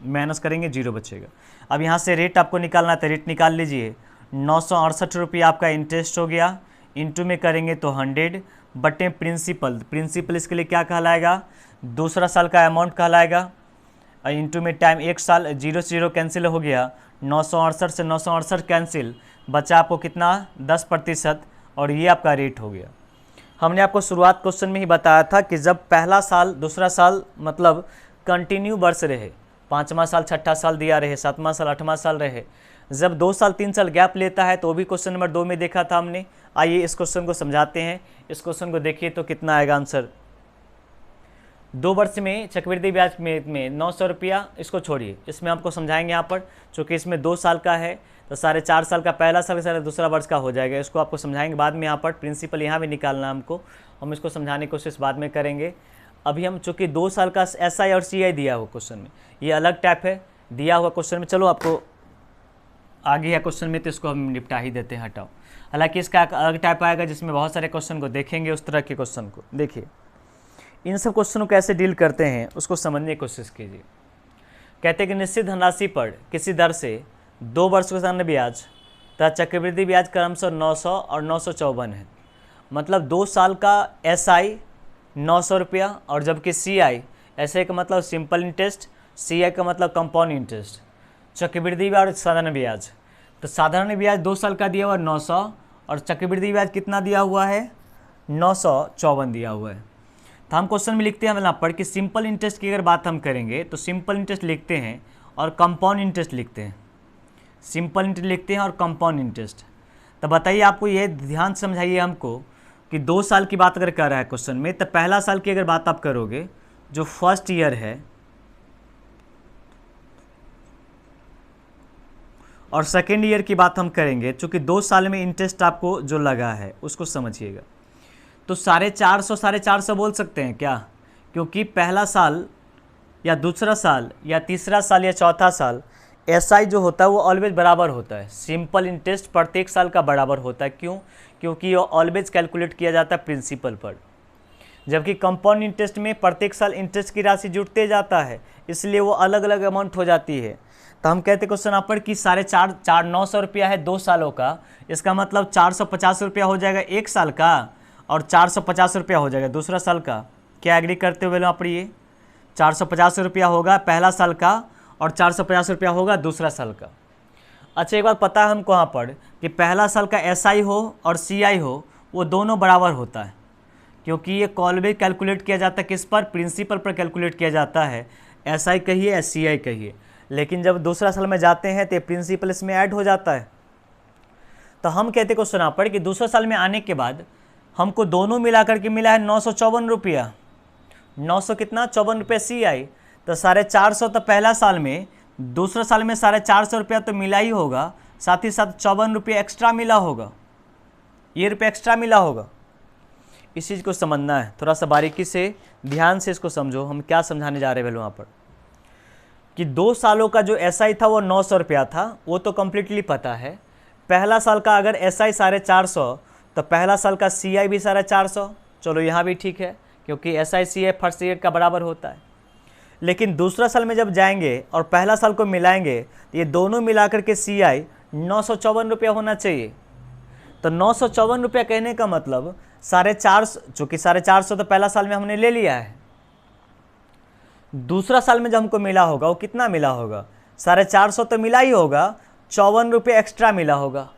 माइनस करेंगे 0 बचेगा। अब यहाँ से रेट आपको निकालना है, तो रेट निकाल लीजिए। 968 रुपये आपका इंटरेस्ट हो गया, इंटू में करेंगे तो 100 बटे प्रिंसिपल। प्रिंसिपल इसके लिए क्या कहलाएगा, दूसरा साल का अमाउंट कहलाएगा, इंटू में टाइम 1 साल। 0 से 0 कैंसिल हो गया, 968 से 968 कैंसिल, बचा आपको कितना 10%, और ये आपका रेट हो गया। हमने आपको शुरुआत क्वेश्चन में ही बताया था कि जब पहला साल दूसरा साल मतलब कंटिन्यू वर्ष रहे, 5वां साल 6ठा साल दिया रहे, 7वां साल 8वां साल रहे, जब 2 साल 3 साल गैप लेता है तो भी क्वेश्चन नंबर 2 में देखा था हमने। आइए इस क्वेश्चन को समझाते हैं। इस क्वेश्चन को देखिए तो कितना आएगा आंसर। 2 वर्ष में चक्रवृद्धि ब्याज में 900 रुपया, इसको छोड़िए, इसमें आपको समझाएंगे यहाँ पर, चूँकि इसमें 2 साल का है तो 4.5 साल का पहला साल, सारे दूसरा वर्ष का हो जाएगा। इसको आपको समझाएंगे बाद में, यहाँ पर प्रिंसिपल यहाँ भी निकालना हमको, हम इसको समझाने की कोशिश बाद में करेंगे। अभी हम चूँकि 2 साल का SI और CI दिया हुआ क्वेश्चन में, ये अलग टाइप है दिया हुआ क्वेश्चन में। चलो आपको आगे है क्वेश्चन में, तो इसको हम निपटा ही देते हैं, हटाओ। हालांकि इसका अलग टाइप आएगा जिसमें बहुत सारे क्वेश्चन को देखेंगे, उस तरह के क्वेश्चन को। देखिए इन सब क्वेश्चनों को कैसे डील करते हैं उसको समझने की कोशिश कीजिए। कहते हैं कि निश्चित धनराशि पर किसी दर से 2 वर्ष के सामने ब्याज तथा चक्रवृद्धि ब्याज क्रमशः 900 और 954 है। मतलब 2 साल का SI 900 रुपया, और जबकि CI, SI का मतलब सिंपल इंटरेस्ट, CI का मतलब कंपाउंड इंटरेस्ट, चक्रवृद्धि ब्याज और साधारण ब्याज। तो साधारण ब्याज 2 साल का दिया हुआ 900, और चक्रवृद्धि ब्याज कितना दिया हुआ है 954 दिया हुआ है। तो हम क्वेश्चन में लिखते हैं यहाँ पर कि सिंपल इंटरेस्ट की अगर बात हम करेंगे तो सिंपल इंटरेस्ट लिखते हैं और कंपाउंड इंटरेस्ट लिखते हैं। सिंपल इंटरेस्ट लिखते हैं और कंपाउंड इंटरेस्ट। तो बताइए, आपको ये ध्यान से समझाइए हमको कि 2 साल की बात अगर कर रहा है क्वेश्चन में, तो पहला साल की अगर बात आप करोगे जो फर्स्ट ईयर है, और सेकेंड ईयर की बात हम करेंगे, चूँकि 2 साल में इंटरेस्ट आपको जो लगा है उसको समझिएगा। तो 450 बोल सकते हैं क्या, क्योंकि पहला साल या दूसरा साल या तीसरा साल या चौथा साल SI जो होता है वो ऑलवेज बराबर होता है। सिंपल इंटरेस्ट प्रत्येक साल का बराबर होता है, क्यों, क्योंकि ये ऑलवेज कैलकुलेट किया जाता है प्रिंसिपल पर, जबकि कंपाउंड इंटरेस्ट में प्रत्येक साल इंटरेस्ट की राशि जुड़ते जाता है, इसलिए वो अलग अलग अमाउंट हो जाती है। तो हम कहते हैं क्वेश्चन यहाँ पर कि 900 रुपया है 2 सालों का, इसका मतलब 450 रुपया हो जाएगा 1 साल का, और 450 रुपया हो जाएगा दूसरा साल का। क्या एग्री करते हुए यहाँ पर, ये 450 रुपया होगा पहला साल का और 450 रुपया होगा दूसरा साल का। अच्छा एक बात पता है हमको यहाँ पर कि पहला साल का SI हो और CI हो वो दोनों बराबर होता है, क्योंकि ये ऑलवेज कैलकुलेट किया जाता है किस पर, प्रिंसिपल पर कैलकुलेट किया जाता है, SI कहिए या CI कहिए। लेकिन जब दूसरा साल में जाते हैं तो प्रिंसिपल इसमें ऐड हो जाता है। तो हम कहते क्वेश्चन यहाँ पर कि दूसरा साल में आने के बाद हमको दोनों मिलाकर के मिला है 954 रुपया, 900 कितना 54 रुपये CI, तो 450 तो पहला साल में, दूसरा साल में 450 रुपया तो मिला ही होगा, साथ ही साथ 54 रुपये एक्स्ट्रा मिला होगा, ये रुपये एक्स्ट्रा मिला होगा। इस चीज़ को समझना है, थोड़ा सा बारीकी से ध्यान से इसको समझो, हम क्या समझाने जा रहे हैं वहाँ पर। कि 2 सालों का जो SI था वो 900 रुपया था, वो तो कम्प्लीटली पता है। पहला साल का अगर SI 450 तो पहला साल का CI भी 450, चलो यहाँ भी ठीक है, क्योंकि SI CI फर्स्ट ईयर का बराबर होता है। लेकिन दूसरा साल में जब जाएंगे और पहला साल को मिलाएंगे तो ये दोनों मिलाकर के CI 954 रुपया होना चाहिए। तो 954 रुपया कहने का मतलब 450, चूँकि 450 तो पहला साल में हमने ले लिया है, दूसरा साल में जब हमको मिला होगा वो कितना मिला होगा, 450 तो मिला ही होगा, 54 रुपये एक्स्ट्रा मिला होगा,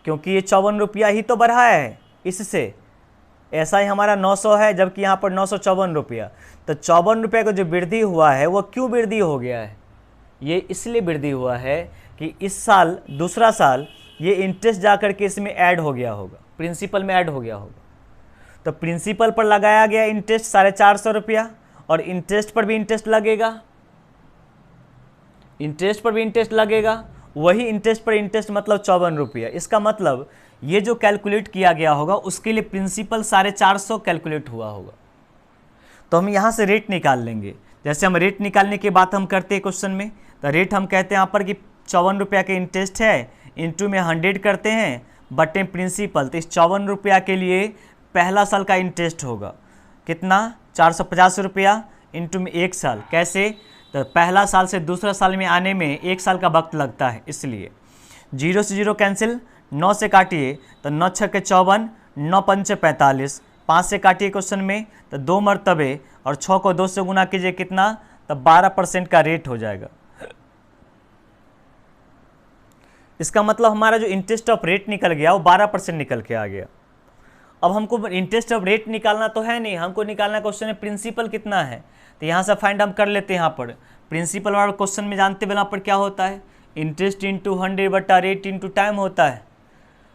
क्योंकि ये 54 रुपया ही तो बढ़ाया है इससे। ऐसा ही हमारा 900 है, जबकि यहाँ पर 954 रुपया। तो 54 रुपये का जो वृद्धि हुआ है वो क्यों वृद्धि हो गया है, ये इसलिए वृद्धि हुआ है कि इस साल दूसरा साल ये इंटरेस्ट जा कर के इसमें ऐड हो गया होगा। प्रिंसिपल में ऐड हो गया होगा। तो प्रिंसिपल पर लगाया गया इंटरेस्ट 450 रुपया और इंटरेस्ट पर भी इंटरेस्ट लगेगा, इंटरेस्ट पर भी इंटरेस्ट लगेगा, वही इंटरेस्ट पर इंटरेस्ट मतलब 54 रुपया। इसका मतलब ये जो कैलकुलेट किया गया होगा उसके लिए प्रिंसिपल 450 कैलकुलेट हुआ होगा। तो हम यहाँ से रेट निकाल लेंगे। जैसे हम रेट निकालने की बात हम करते हैं क्वेश्चन में, तो रेट हम कहते हैं यहाँ पर कि 54 रुपया के इंटरेस्ट है, इंटू में 100 करते हैं बटे प्रिंसिपल। तो इस 54 रुपया के लिए पहला साल का इंटरेस्ट होगा कितना, 450 रुपया इंटू में 1 साल। कैसे, तो पहला साल से दूसरा साल में आने में 1 साल का वक्त लगता है, इसलिए 0 से 0 कैंसिल, 9 से काटिए तो 9 छक्के 54, 9 पंचे 45, 5 से काटिए क्वेश्चन में तो 2 मरतबे और 6 को 2 से गुना कीजिए कितना, तो 12% का रेट हो जाएगा। इसका मतलब हमारा जो इंटरेस्ट ऑफ रेट निकल गया वो 12% निकल के आ गया। अब हमको इंटरेस्ट ऑफ रेट निकालना तो है नहीं, हमको निकालना क्वेश्चन में प्रिंसिपल कितना है। तो यहाँ से फाइंड हम कर लेते हैं। यहाँ पर प्रिंसिपल वाला क्वेश्चन में जानते हैं यहाँ पर क्या होता है, इंटरेस्ट इंटू 100 बटा रेट इंटू टाइम होता है।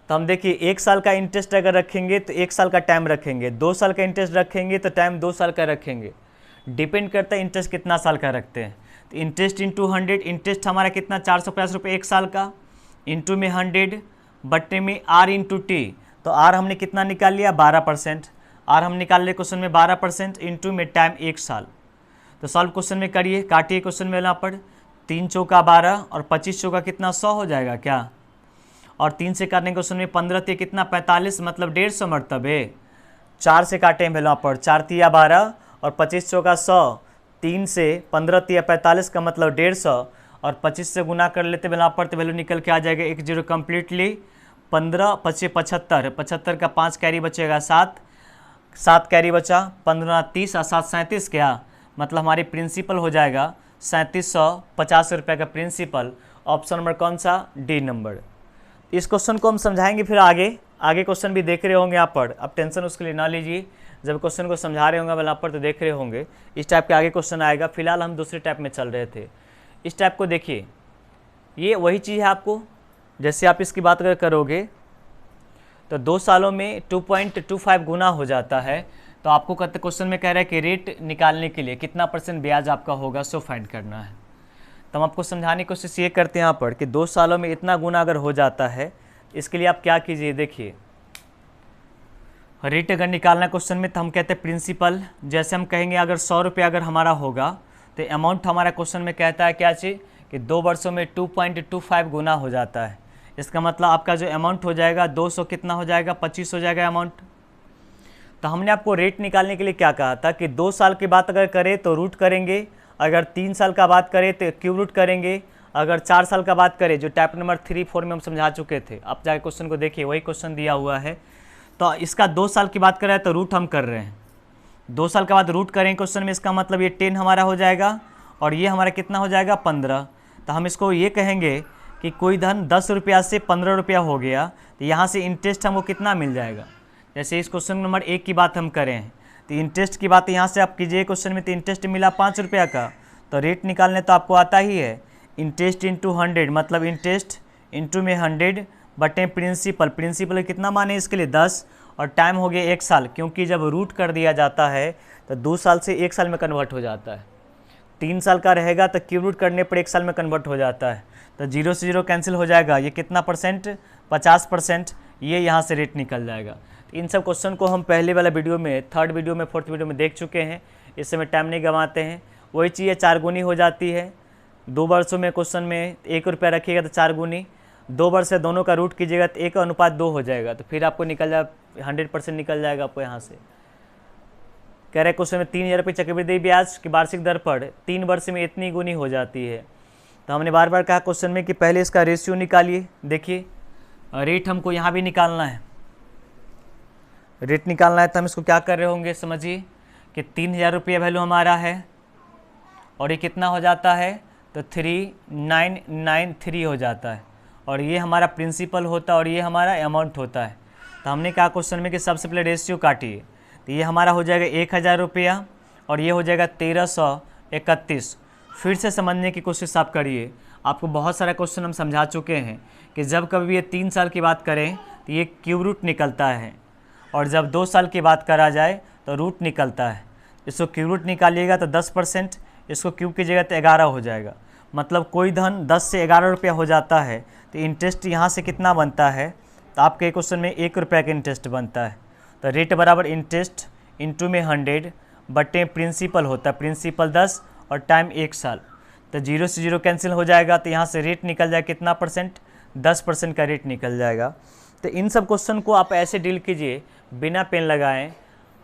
तो हम देखिए 1 साल का इंटरेस्ट अगर रखेंगे तो 1 साल का टाइम रखेंगे, 2 साल का इंटरेस्ट रखेंगे तो टाइम 2 साल का रखेंगे, डिपेंड करता है इंटरेस्ट कितना साल का रखते हैं। तो इंटरेस्ट इंटू 100, इंटरेस्ट हमारा कितना 450 रुपये 1 साल का, इंटू में 100 बट्टे में आर इंटू टी। तो आर हमने कितना निकाल लिया 12%, आर हम निकाल लिए क्वेश्चन में 12% इंटू में टाइम 1 साल। तो सॉल्व क्वेश्चन में करिए, काटिए क्वेश्चन में यहाँ पर 3 चौका 12 और 25 चौका कितना 100 हो जाएगा क्या, और 3 से काटने क्वेश्चन में 15 ते कितना 45 मतलब 150 मरतबे। 4 से काटे हैं यहाँ पर 4 तिया 12 और 25 चौका 100, 3 से 15 तिया 45 का मतलब 150 और 25 से गुना कर लेते हैं यहाँ पर तो वैल्यू निकल के आ जाएगा 1 0 कम्प्लीटली। 15 25 75, 75 का 5 कैरी बचेगा 7, 7 कैरी बचा, 15 30 और 7 37 क्या, मतलब हमारी प्रिंसिपल हो जाएगा 3750 रुपये का प्रिंसिपल। ऑप्शन नंबर कौन सा, डी नंबर। इस क्वेश्चन को हम समझाएंगे फिर आगे क्वेश्चन भी देख रहे होंगे यहाँ पर, अब टेंशन उसके लिए ना लीजिए। जब क्वेश्चन को समझा रहे होंगे यहाँ पर तो देख रहे होंगे इस टाइप के आगे क्वेश्चन आएगा। फिलहाल हम दूसरे टाइप में चल रहे थे। इस टाइप को देखिए, ये वही चीज़ है आपको, जैसे आप इसकी बात अगर करोगे तो 2 सालों में 2.25 गुना हो जाता है। तो आपको कहते क्वेश्चन में कह रहा है कि रेट निकालने के लिए कितना % ब्याज आपका होगा सो फाइंड करना है। तो हम आपको समझाने की कोशिश ये करते हैं यहाँ पर कि 2 सालों में इतना गुना अगर हो जाता है, इसके लिए आप क्या कीजिए, देखिए रेट अगर निकालना क्वेश्चन में तो हम कहते हैं प्रिंसिपल। जैसे हम कहेंगे अगर 100 रुपये अगर हमारा होगा तो अमाउंट हमारा क्वेश्चन में कहता है क्या चीज़ कि 2 वर्षों में 2.25 गुना हो जाता है। इसका मतलब आपका जो अमाउंट हो जाएगा 200 कितना हो जाएगा 25 हो जाएगा अमाउंट। तो हमने आपको रेट निकालने के लिए क्या कहा था कि 2 साल की बात अगर करें तो रूट करेंगे, अगर 3 साल का बात करें तो क्यूब रूट करेंगे, अगर 4 साल का बात करें जो टाइप नंबर 3 4 में हम समझा चुके थे, आप जाके क्वेश्चन को देखिए वही क्वेश्चन दिया हुआ है। तो इसका 2 साल की बात करें तो रूट हम कर रहे हैं, 2 साल के बाद रूट करें क्वेश्चन में, इसका मतलब ये 10 हमारा हो जाएगा और ये हमारा कितना हो जाएगा 15। तो हम इसको ये कहेंगे कि कोई धन 10 रुपया से 15 रुपया हो गया, तो यहाँ से इंटरेस्ट हमको कितना मिल जाएगा। जैसे इस क्वेश्चन नंबर 1 की बात हम करें तो इंटरेस्ट की बात यहाँ से आप कीजिए क्वेश्चन में, तो इंटरेस्ट मिला 5 रुपया का, तो रेट निकालने तो आपको आता ही है, इंटरेस्ट इंटू 100 मतलब इंटरेस्ट इंटू में 100 बटे प्रिंसिपल। प्रिंसिपल कितना माने इसके लिए 10 और टाइम हो गया 1 साल, क्योंकि जब रूट कर दिया जाता है तो 2 साल से 1 साल में कन्वर्ट हो जाता है। 3 साल का रहेगा तो क्यूब रूट करने पर 1 साल में कन्वर्ट हो जाता है। तो 0 से 0 कैंसिल हो जाएगा, ये कितना %, 50%, ये यहाँ से रेट निकल जाएगा। इन सब क्वेश्चन को हम पहले वाला वीडियो में, 3rd वीडियो में, 4th वीडियो में देख चुके हैं, इस समय टाइम नहीं गंवाते हैं। वही चीज़ 4 गुनी हो जाती है। 2 वर्षों में क्वेश्चन में 1 रुपया रखिएगा तो 4 गुनी, 2 वर्ष से दोनों का रूट कीजिएगा तो 1:2 हो जाएगा, तो फिर आपको निकल जाए 100% निकल जाएगा आपको यहाँ से। कह रहे क्वेश्चन में 3000 रुपये चक्रवृद्धि ब्याज की वार्षिक दर पर 3 वर्ष में इतनी गुनी हो जाती है। तो हमने बार बार कहा क्वेश्चन में कि पहले इसका रेशियो निकालिए। देखिए रेट हमको यहाँ भी निकालना है, रेट निकालना है तो हम इसको क्या कर रहे होंगे, समझिए कि 3000 रुपये वैल्यू हमारा है और ये कितना हो जाता है तो 3993 हो जाता है, और ये हमारा प्रिंसिपल होता है और ये हमारा अमाउंट होता है। तो हमने कहा क्वेश्चन में कि सबसे पहले रेशियो काटिए, तो ये हमारा हो जाएगा 1000 रुपया और ये हो जाएगा 1331। फिर से समझने की कोशिश आप करिए, आपको बहुत सारा क्वेश्चन हम समझा चुके हैं कि जब कभी ये 3 साल की बात करें तो ये क्यूब रूट निकलता है, और जब 2 साल की बात करा जाए तो रूट निकलता है। इसको क्यूब रूट निकालिएगा तो 10%, इसको क्यूब कीजिएगा तो 11 हो जाएगा। मतलब कोई धन 10 से 11 रुपया हो जाता है तो इंटरेस्ट यहाँ से कितना बनता है, तो आपके क्वेश्चन में 1 रुपया का इंटरेस्ट बनता है। तो रेट बराबर इंटरेस्ट इंटू में 100 बटे प्रिंसिपल होता है, प्रिंसिपल 10 और टाइम 1 साल। तो 0 से 0 कैंसिल हो जाएगा, तो यहाँ से रेट निकल जाए कितना परसेंट, 10% का रेट निकल जाएगा। तो इन सब क्वेश्चन को आप ऐसे डील कीजिए बिना पेन लगाएं।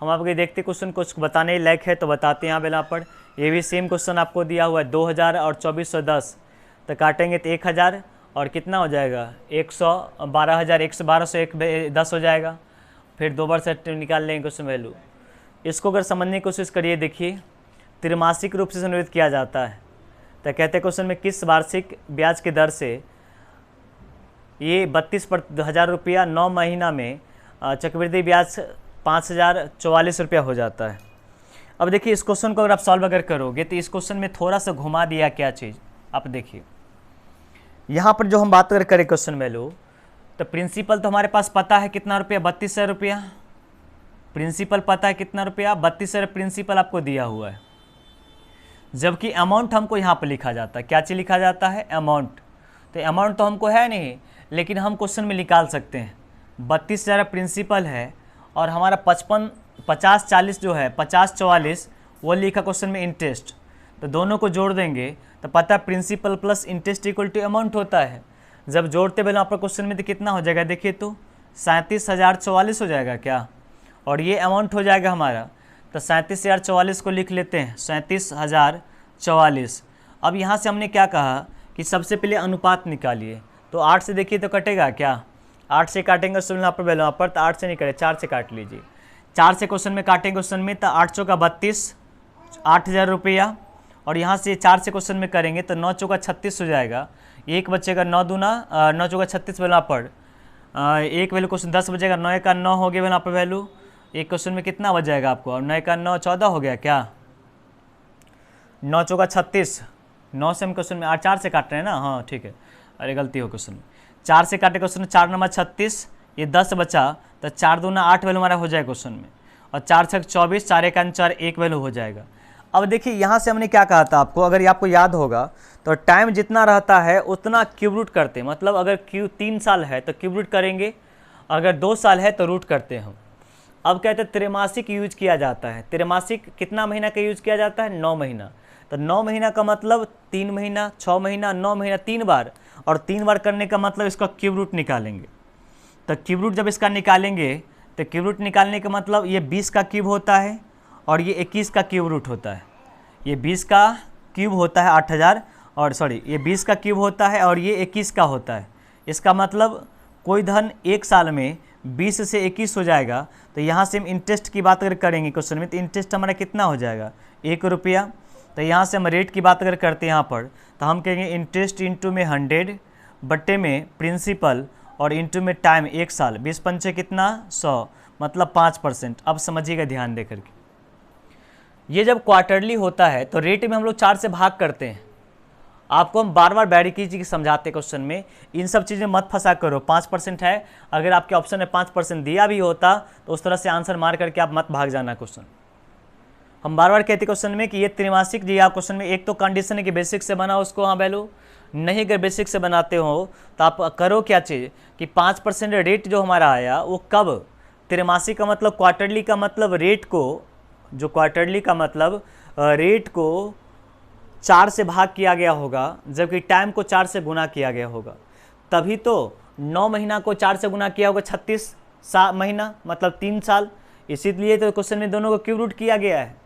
हम आपके देखते क्वेश्चन कुछ बताने लायक है तो बताते हैं यहाँ बेला पर। ये भी सेम क्वेश्चन आपको दिया हुआ है 2000 और 2410, तो काटेंगे तो 1000 और कितना हो जाएगा 112,000, 112 से 10 हो जाएगा। फिर 2 बार से निकाल लेंगे क्वेश्चन वैल्यू। इसको अगर समझने की कोशिश करिए, देखिए त्रिमासिक रूप से संवर्धित किया जाता है। तो कहते हैं क्वेश्चन में किस वार्षिक ब्याज की दर से ये 32,000 रुपया 9 महीना में चक्रवृद्धि ब्याज 5,044 रुपया हो जाता है। अब देखिए इस क्वेश्चन को अगर आप सॉल्व अगर करोगे तो इस क्वेश्चन में थोड़ा सा घुमा दिया क्या चीज़, आप देखिए यहाँ पर जो हम बात करें क्वेश्चन वैल्यू, तो प्रिंसिपल तो हमारे पास पता है कितना रुपया, 32,000 रुपया। प्रिंसिपल पता है कितना रुपया, 32,000 प्रिंसिपल आपको दिया हुआ है। जबकि अमाउंट हमको यहाँ पर लिखा जाता है, क्या चीज़ लिखा जाता है, अमाउंट। तो अमाउंट तो हमको है नहीं, लेकिन हम क्वेश्चन में निकाल सकते हैं। 32,000 प्रिंसिपल है और हमारा 50-40 जो है 50-44 वो लिखा क्वेश्चन में इंटरेस्ट। तो दोनों को जोड़ देंगे तो पता है principal plus interest equal to amount होता है। जब जोड़ते पहले आप क्वेश्चन में तो कितना हो जाएगा, देखिए तो 37,044 हो जाएगा क्या, और ये अमाउंट हो जाएगा हमारा। तो 37,044 को लिख लेते हैं, 37,044। अब यहाँ से हमने क्या कहा कि सबसे पहले अनुपात निकालिए। तो 8 से देखिए तो कटेगा क्या, 8 से काटेंगे क्वेश्चन पर वैल्यू पर, तो 8 से नहीं कटे 4 से काट लीजिए। 4 से क्वेश्चन में काटेंगे क्वेश्चन में तो 8 चौका 32, 8,000 रुपया। और यहाँ से 4 से क्वेश्चन में करेंगे तो 9 चौका 36 हो जाएगा। एक बचेगा 9 दूना 9 चौका 36 वैल्यू पर, एक वैल्यू क्वेश्चन 10 बचेगा, 9 का 9 हो गया वैल्यू पर वैल्यू। एक क्वेश्चन में कितना बच जाएगा आपको, और 9 का 9 14 हो गया क्या, 9 चौका 36। 9 से हम क्वेश्चन में 4 से काट रहे हैं ना, हाँ ठीक है, अरे गलती हो क्वेश्चन में। 4 से काटे क्वेश्चन में, 4 नंबर 36, ये 10 बचा तो 4 दूना 8 वैल्यू हमारा हो जाएगा क्वेश्चन में। और 4 छक 24, 4 एक 4, 1 वैल्यू हो जाएगा। अब देखिए यहाँ से हमने क्या कहा था आपको, अगर ये आपको याद होगा तो टाइम जितना रहता है उतना क्यूब रूट करते हैं। मतलब अगर 3 साल है तो क्यूब रूट करेंगे, अगर 2 साल है तो रूट करते हैं हम। अब कहते हैं त्रैमासिक यूज किया जाता है। त्रैमासिक कितना महीना का यूज किया जाता है, 9 महीना। तो 9 महीना का मतलब 3 महीना, 6 महीना, 9 महीना, 3 बार। और 3 बार करने का मतलब इसका क्यूब रूट निकालेंगे। तो क्यूब रूट जब इसका निकालेंगे तो क्यूब रूट निकालने का मतलब ये 20 का क्यूब होता है और ये 21 का क्यूब रूट होता है। ये 20 का क्यूब होता है 8,000, और सॉरी ये 20 का क्यूब होता है और ये 21 का होता है। इसका मतलब कोई धन 1 साल में 20 से 21 हो जाएगा। तो यहाँ से हम इंटरेस्ट की बात अगर करेंगे क्वेश्चन में, तो इंटरेस्ट हमारा कितना हो जाएगा, 1 रुपया। तो यहाँ से हम रेट की बात अगर करते हैं यहाँ पर, तो हम कहेंगे इंटरेस्ट इंटू में 100 बट्टे में प्रिंसिपल और इंटू में टाइम 1 साल। 20 पंचे कितना, 100, मतलब 5%। अब समझिएगा ध्यान दे करके, ये जब क्वार्टरली होता है तो रेट में हम लोग 4 से भाग करते हैं। आपको हम बार बार बारीकी समझाते क्वेश्चन में, इन सब चीज़ें मत फंसा करो। 5% है, अगर आपके ऑप्शन में 5% दिया भी होता तो उस तरह से आंसर मार करके आप मत भाग जाना क्वेश्चन। हम बार बार कहते क्वेश्चन में कि ये त्रैमासिक जी, आप क्वेश्चन में एक तो कंडीशन है कि बेसिक से बना उसको हाँ वैल्यू, नहीं अगर बेसिक से बनाते हो तो आप करो क्या चीज़ कि 5% रेट जो हमारा आया वो कब, त्रैमासिक का मतलब क्वार्टरली का मतलब रेट को, जो क्वार्टरली का मतलब रेट को 4 से भाग किया गया होगा, जबकि टाइम को 4 से गुना किया गया होगा। तभी तो 9 महीना को 4 से गुना किया होगा 36 महीना, मतलब 3 साल। इसीलिए तो क्वेश्चन में दोनों को क्यूब रूट किया गया है।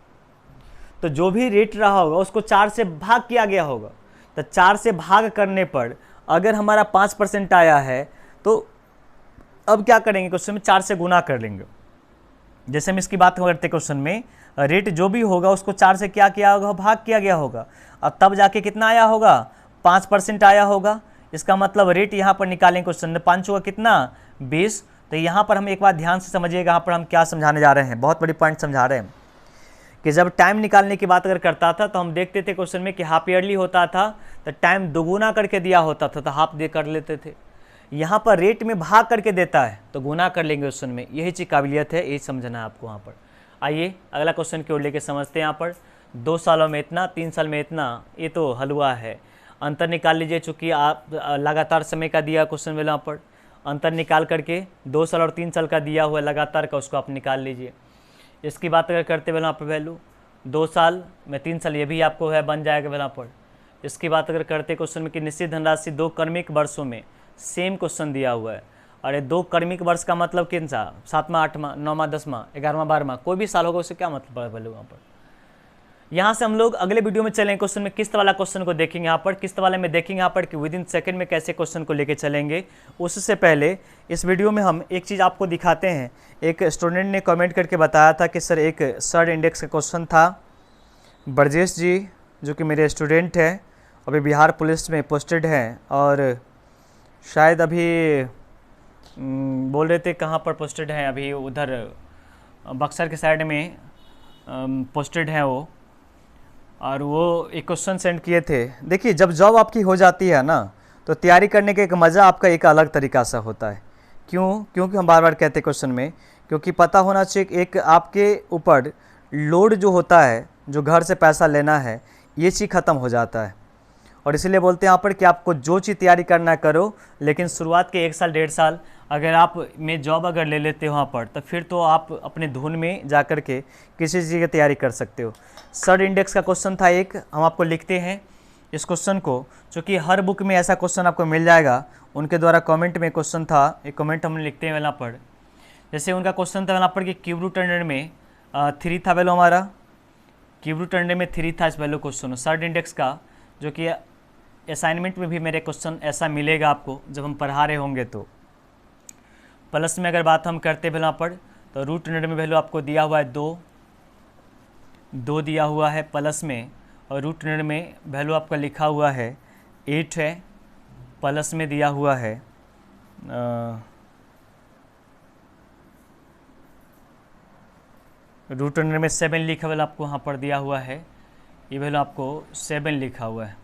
तो जो भी रेट रहा होगा उसको 4 से भाग किया गया होगा। तो 4 से भाग करने पर अगर हमारा 5% आया है तो अब क्या करेंगे, क्वेश्चन में 4 से गुना कर लेंगे। जैसे हम इसकी बात करते क्वेश्चन में, रेट जो भी होगा उसको 4 से क्या किया होगा, भाग किया गया होगा। अब तब जाके कितना आया होगा, 5% आया होगा। इसका मतलब रेट यहाँ पर निकालेंगे क्वेश्चन में, 5 होगा कितना, 20। तो यहाँ पर हम एक बार ध्यान से समझिएगा, यहाँ पर हम क्या समझाने जा रहे हैं, बहुत बड़ी पॉइंट समझा रहे हैं कि जब टाइम निकालने की बात अगर करता था तो हम देखते थे क्वेश्चन में कि हाफ ईयरली होता था तो टाइम दोगुना करके दिया होता था तो हाफ दे कर लेते थे। यहाँ पर रेट में भाग करके देता है तो गुना कर लेंगे क्वेश्चन में, यही चीज़ काबिलियत है, यही समझना है आपको यहाँ पर। आइए अगला क्वेश्चन की ओर लेके समझते हैं। यहाँ पर 2 सालों में इतना, 3 साल में इतना, ये तो हलवा है। अंतर निकाल लीजिए, चूँकि आप लगातार समय का दिया क्वेश्चन में, यहाँ पर अंतर निकाल करके 2 साल और 3 साल का दिया हुआ लगातार का, उसको आप निकाल लीजिए। इसकी बात अगर करते हैं यहाँ पर वैल्यू 2 साल में 3 साल, ये भी आपको है बन जाएगा यहाँ पर। इसकी बात अगर करते क्वेश्चन में कि निश्चित धनराशि 2 क्रमिक वर्षों में, सेम क्वेश्चन दिया हुआ है। और ये 2 क्रमिक वर्ष का मतलब किन सा, 7वां 8वां 9वां 10वां 11वां 12वां, कोई भी साल होगा उससे क्या मतलब है वैल्यू यहाँ पर। यहाँ से हम लोग अगले वीडियो में चलेंगे क्वेश्चन में किस्त वाला क्वेश्चन को देखेंगे। यहाँ पर किस्त वाले में देखेंगे यहाँ पर कि विदिन सेकंड में कैसे क्वेश्चन को लेके चलेंगे। उससे पहले इस वीडियो में हम एक चीज़ आपको दिखाते हैं। एक स्टूडेंट ने कमेंट करके बताया था कि सर एक सर्ड इंडेक्स का क्वेश्चन था, ब्रजेश जी जो कि मेरे स्टूडेंट हैं, अभी बिहार पुलिस में पोस्टेड हैं और शायद अभी बोल रहे थे कहाँ पर पोस्टेड हैं, अभी उधर बक्सर के साइड में पोस्टेड हैं वो। और वो एक क्वेश्चन सेंड किए थे। देखिए जब जॉब आपकी हो जाती है ना, तो तैयारी करने का एक मज़ा आपका एक अलग तरीक़ा सा होता है। क्योंकि हम बार बार कहते हैं क्वेश्चन में, क्योंकि पता होना चाहिए एक आपके ऊपर लोड जो होता है, जो घर से पैसा लेना है, ये चीज़ ख़त्म हो जाता है। और इसीलिए बोलते हैं यहाँ पर कि आपको जो चीज़ तैयारी करना करो, लेकिन शुरुआत के 1 साल 1.5 साल अगर आप में जॉब अगर ले लेते हो वहाँ पर, तो फिर तो आप अपने धुन में जा कर के किसी चीज़ की तैयारी कर सकते हो। सर्ड इंडेक्स का क्वेश्चन था एक, हम आपको लिखते हैं इस क्वेश्चन को, चूँकि हर बुक में ऐसा क्वेश्चन आपको मिल जाएगा। उनके द्वारा कमेंट में क्वेश्चन था, एक कमेंट हम लिखते हैं यहाँ पर। जैसे उनका क्वेश्चन था यहाँ पर कि क्यूब रूट अंडर में 3 था वैल्यू हमारा, क्यूब रूट अंडर में 3 था इस वैल्यू क्वेश्चन सर्ड इंडेक्स का, जो कि असाइनमेंट में भी मेरे क्वेश्चन ऐसा मिलेगा आपको जब हम पढ़ा रहे होंगे। तो प्लस में अगर बात हम करते हैं यहाँ पर, तो रूट अंडर में वैल्यू आपको दिया हुआ है 2 दिया हुआ है प्लस में, और रूट अंडर में वैल्यू आपका लिखा हुआ है 8 है, प्लस में दिया हुआ है रूट अंडर में 7 लिखा हुआ आपको यहाँ पर दिया हुआ है, ये वैल्यू आपको 7 लिखा हुआ है,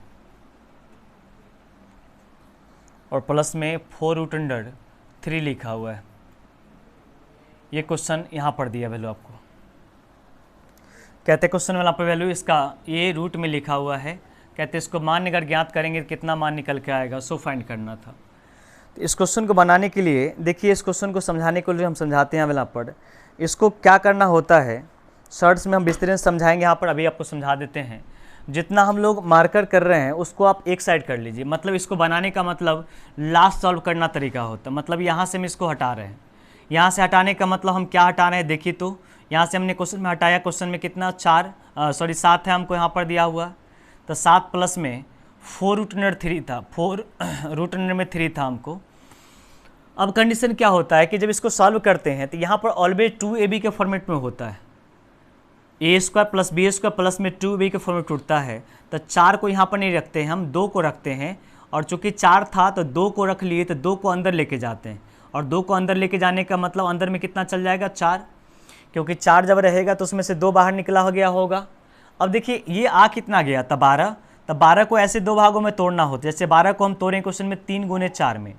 और प्लस में 4 रूट अंडर 3 लिखा हुआ है। ये क्वेश्चन यहाँ पर दिया वैल्यू आपको, कहते क्वेश्चन वाला पर वैल्यू इसका ये रूट में लिखा हुआ है, कहते इसको मान अगर ज्ञात करेंगे कितना मान निकल के आएगा, सो फाइंड करना था। तो इस क्वेश्चन को बनाने के लिए देखिए, इस क्वेश्चन को समझाने के लिए हम समझाते हैं वाला पर, इसको क्या करना होता है शर्ट्स में हम विस्तार से समझाएंगे। यहाँ पर अभी आपको समझा देते हैं। जितना हम लोग मार्कर कर रहे हैं उसको आप एक साइड कर लीजिए, मतलब इसको बनाने का मतलब लास्ट सॉल्व करना तरीका होता है। मतलब यहाँ से हम इसको हटा रहे हैं, यहाँ से हटाने का मतलब हम क्या हटा रहे हैं देखिए, तो यहाँ से हमने क्वेश्चन में हटाया, क्वेश्चन में कितना 7 है हमको यहाँ पर दिया हुआ, तो 7 प्लस में 4 रूट अंडर 3 था, 4 रूट अंडर में 3 था हमको। अब कंडीशन क्या होता है कि जब इसको सॉल्व करते हैं तो यहाँ पर ऑलवेज 2ab के फॉर्मेट में होता है, a² प्लस b² प्लस में 2b के फॉर्मेट उठता है। तो 4 को यहाँ पर नहीं रखते हैं हम, 2 को रखते हैं, और चूँकि 4 था तो 2 को रख लिए, तो 2 को अंदर लेके जाते हैं, और 2 को अंदर लेके जाने का मतलब अंदर में कितना चल जाएगा 4, क्योंकि 4 जब रहेगा तो उसमें से 2 बाहर निकला हो गया होगा। अब देखिए ये आ कितना गया था 12, तो 12 को ऐसे 2 भागों में तोड़ना होता है। जैसे 12 को हम तोड़ें क्वेश्चन में 3 गुने 4 में,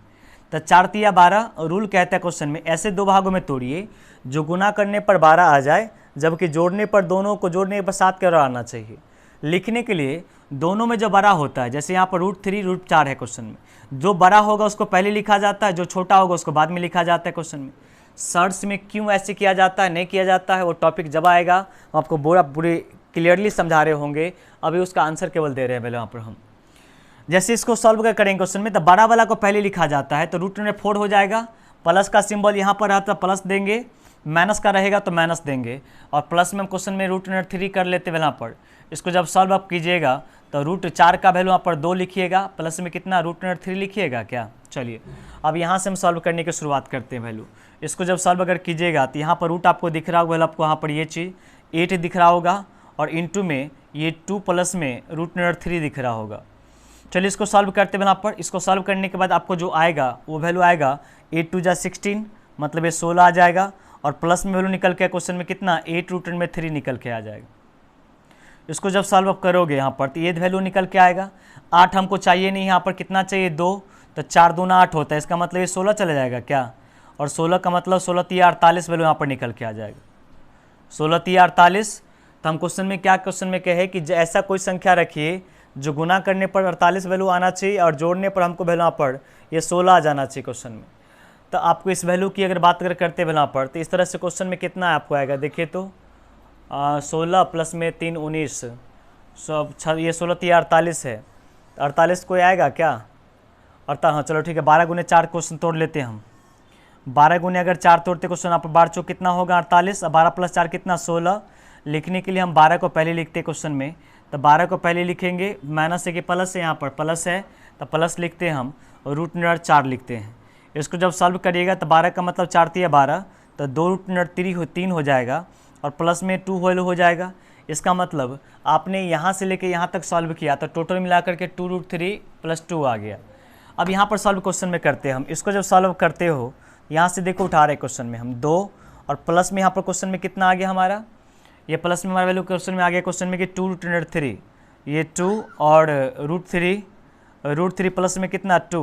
तो 4 तिया 12, रूल कहता है क्वेश्चन में ऐसे 2 भागों में तोड़िए जो गुना करने पर 12 आ जाए, जबकि जोड़ने पर दोनों को जोड़ने पर 7 का आना चाहिए। लिखने के लिए दोनों में जो बड़ा होता है, जैसे यहाँ पर √3 √4 है क्वेश्चन में, जो बड़ा होगा उसको पहले लिखा जाता है, जो छोटा होगा उसको बाद में लिखा जाता है क्वेश्चन में। सर्ट्स में क्यों ऐसे किया जाता है, नहीं किया जाता है, वो टॉपिक जब आएगा हम आपको पूरी क्लियरली समझा रहे होंगे। अभी उसका आंसर केवल दे रहे हैं पहले वहाँ पर हम। जैसे इसको सॉल्व करेंगे क्वेश्चन में, तो बड़ा वाला को पहले लिखा जाता है, तो √4 हो जाएगा, प्लस का सिंबल यहाँ पर आता है प्लस देंगे, माइनस का रहेगा तो माइनस देंगे, और प्लस में हम क्वेश्चन में √3 कर लेते हैं यहाँ पर। इसको जब सॉल्व आप कीजिएगा तो √4 का वैल्यू यहाँ पर 2 लिखिएगा, प्लस में कितना √3 लिखिएगा क्या। चलिए अब यहाँ से हम सॉल्व करने की शुरुआत करते हैं वैल्यू। इसको जब सॉल्व अगर कीजिएगा तो यहाँ पर रूट आपको दिख रहा होगा, आपको यहाँ पर ये चीज़ 8 दिख रहा होगा, और इंटू में ये 2 प्लस में √3 दिख रहा होगा। चलिए इसको सॉल्व करते हैं यहाँ पर। इसको सॉल्व करने के बाद आपको जो आएगा वो वैल्यू आएगा 8 2 जा 16, मतलब ये 16 आ जाएगा, और प्लस में वैल्यू निकल के क्वेश्चन में कितना 8 √3 निकल के आ जाएगा। इसको जब सॉल्व अप करोगे यहाँ पर तो ये वैल्यू निकल के आएगा। 8 हमको चाहिए नहीं, यहाँ पर कितना चाहिए 2, तो 4 दूना 8 होता है, इसका मतलब ये 16 चला जाएगा क्या, और 16 का मतलब 16 तिया 48 वैल्यू यहाँ पर निकल के आ जाएगा, 16 तिया 48। तो हम क्वेश्चन में क्या क्वेश्चन में कहे कि ऐसा कोई संख्या रखिए जो गुना करने पर 48 वैल्यू आना चाहिए और जोड़ने पर हमको वैल्यू पर ये 16 आ जाना चाहिए क्वेश्चन में। तो आपको इस वैल्यू की अगर बात करते वैल्यू पर, तो इस तरह से क्वेश्चन में कितना आपको आएगा, देखिए तो 16 प्लस में 3 19, ये 16 तिया 48 है, 48 कोई आएगा क्या, हाँ चलो ठीक है, 12 गुने 4 क्वेश्चन तोड़ लेते हैं हम। 12 गुने अगर 4 तोड़ते क्वेश्चन आप 12 चौक कितना होगा 48, और 12 प्लस 4 कितना 16। लिखने के लिए हम 12 को पहले लिखते क्वेश्चन में, तो 12 को पहले लिखेंगे, माइनस है कि प्लस है, यहाँ पर प्लस है तो प्लस लिखते हैं हम, और रूट नर 4 लिखते हैं। इसको जब सॉल्व करिएगा तो 12 का मतलब 4 तिया 12, तो 2 रूट नर 3 हो जाएगा, और प्लस में 2 वैल्यू हो जाएगा। इसका मतलब आपने यहाँ से लेके यहाँ तक सॉल्व किया तो टोटल मिलाकर के 2 रूट 3 प्लस 2 आ गया। अब यहाँ पर सॉल्व क्वेश्चन में करते हैं हम, इसको जब सॉल्व करते हो यहाँ से देखो उठा रहे क्वेश्चन में हम 2, और प्लस में यहाँ पर क्वेश्चन में कितना आ गया हमारा, ये प्लस में हमारा वैल्यू क्वेश्चन में आ गया क्वेश्चन में कि 2 रूट 3, ये 2 और रूट 3 प्लस में कितना 2,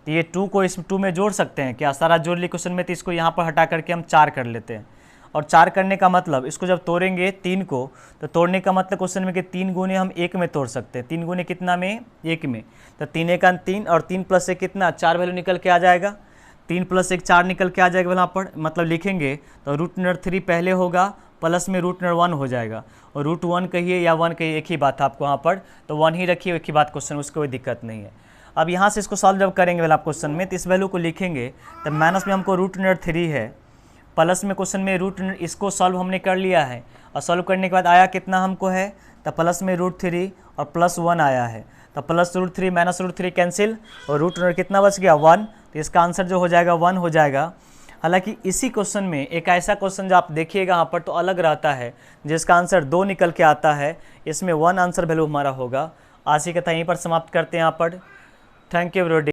तो ये 2 को इस 2 में जोड़ सकते हैं क्या, सारा जोड़ ली क्वेश्चन में, तो इसको यहाँ पर हटा करके हम 4 कर लेते हैं। और 4 करने का मतलब इसको जब तोड़ेंगे 3 को, तो तोड़ने का मतलब क्वेश्चन में कि 3 गुने हम 1 में तोड़ सकते हैं, 3 गुने कितना में 1 में, तो 3 1 3 और 3 प्लस 1 कितना 4 वैल्यू निकल के आ जाएगा, 3 प्लस 1 4 निकल के आ जाएगा वहाँ पर, मतलब लिखेंगे तो रूट नर 3 पहले होगा, प्लस में रूट नर 1 हो जाएगा, और रूट 1 कहिए या 1 कहिए एक ही बात है आपको वहाँ पर, तो 1 ही रखिए, एक ही बात क्वेश्चन, उसको कोई दिक्कत नहीं है। अब यहाँ से इसको सॉल्व जब करेंगे वाला क्वेश्चन में, तो इस वैल्यू को लिखेंगे, तो माइनस में हमको रूट नर 3 है, प्लस में क्वेश्चन में रूट, इसको सॉल्व हमने कर लिया है, और सॉल्व करने के बाद आया कितना हमको है, तो प्लस में रूट 3 और प्लस 1 आया है, तो plus root 3 minus root 3 cancel, और रूट नर कितना बच गया 1, तो इसका आंसर जो हो जाएगा 1 हो जाएगा। हालांकि इसी क्वेश्चन में एक ऐसा क्वेश्चन जो आप देखिएगा यहाँ पर तो अलग रहता है, जिसका आंसर 2 निकल के आता है, इसमें 1 आंसर वैल्यू हमारा होगा। आज की कथा यहीं पर समाप्त करते हैं यहाँ पर। Thank you everybody.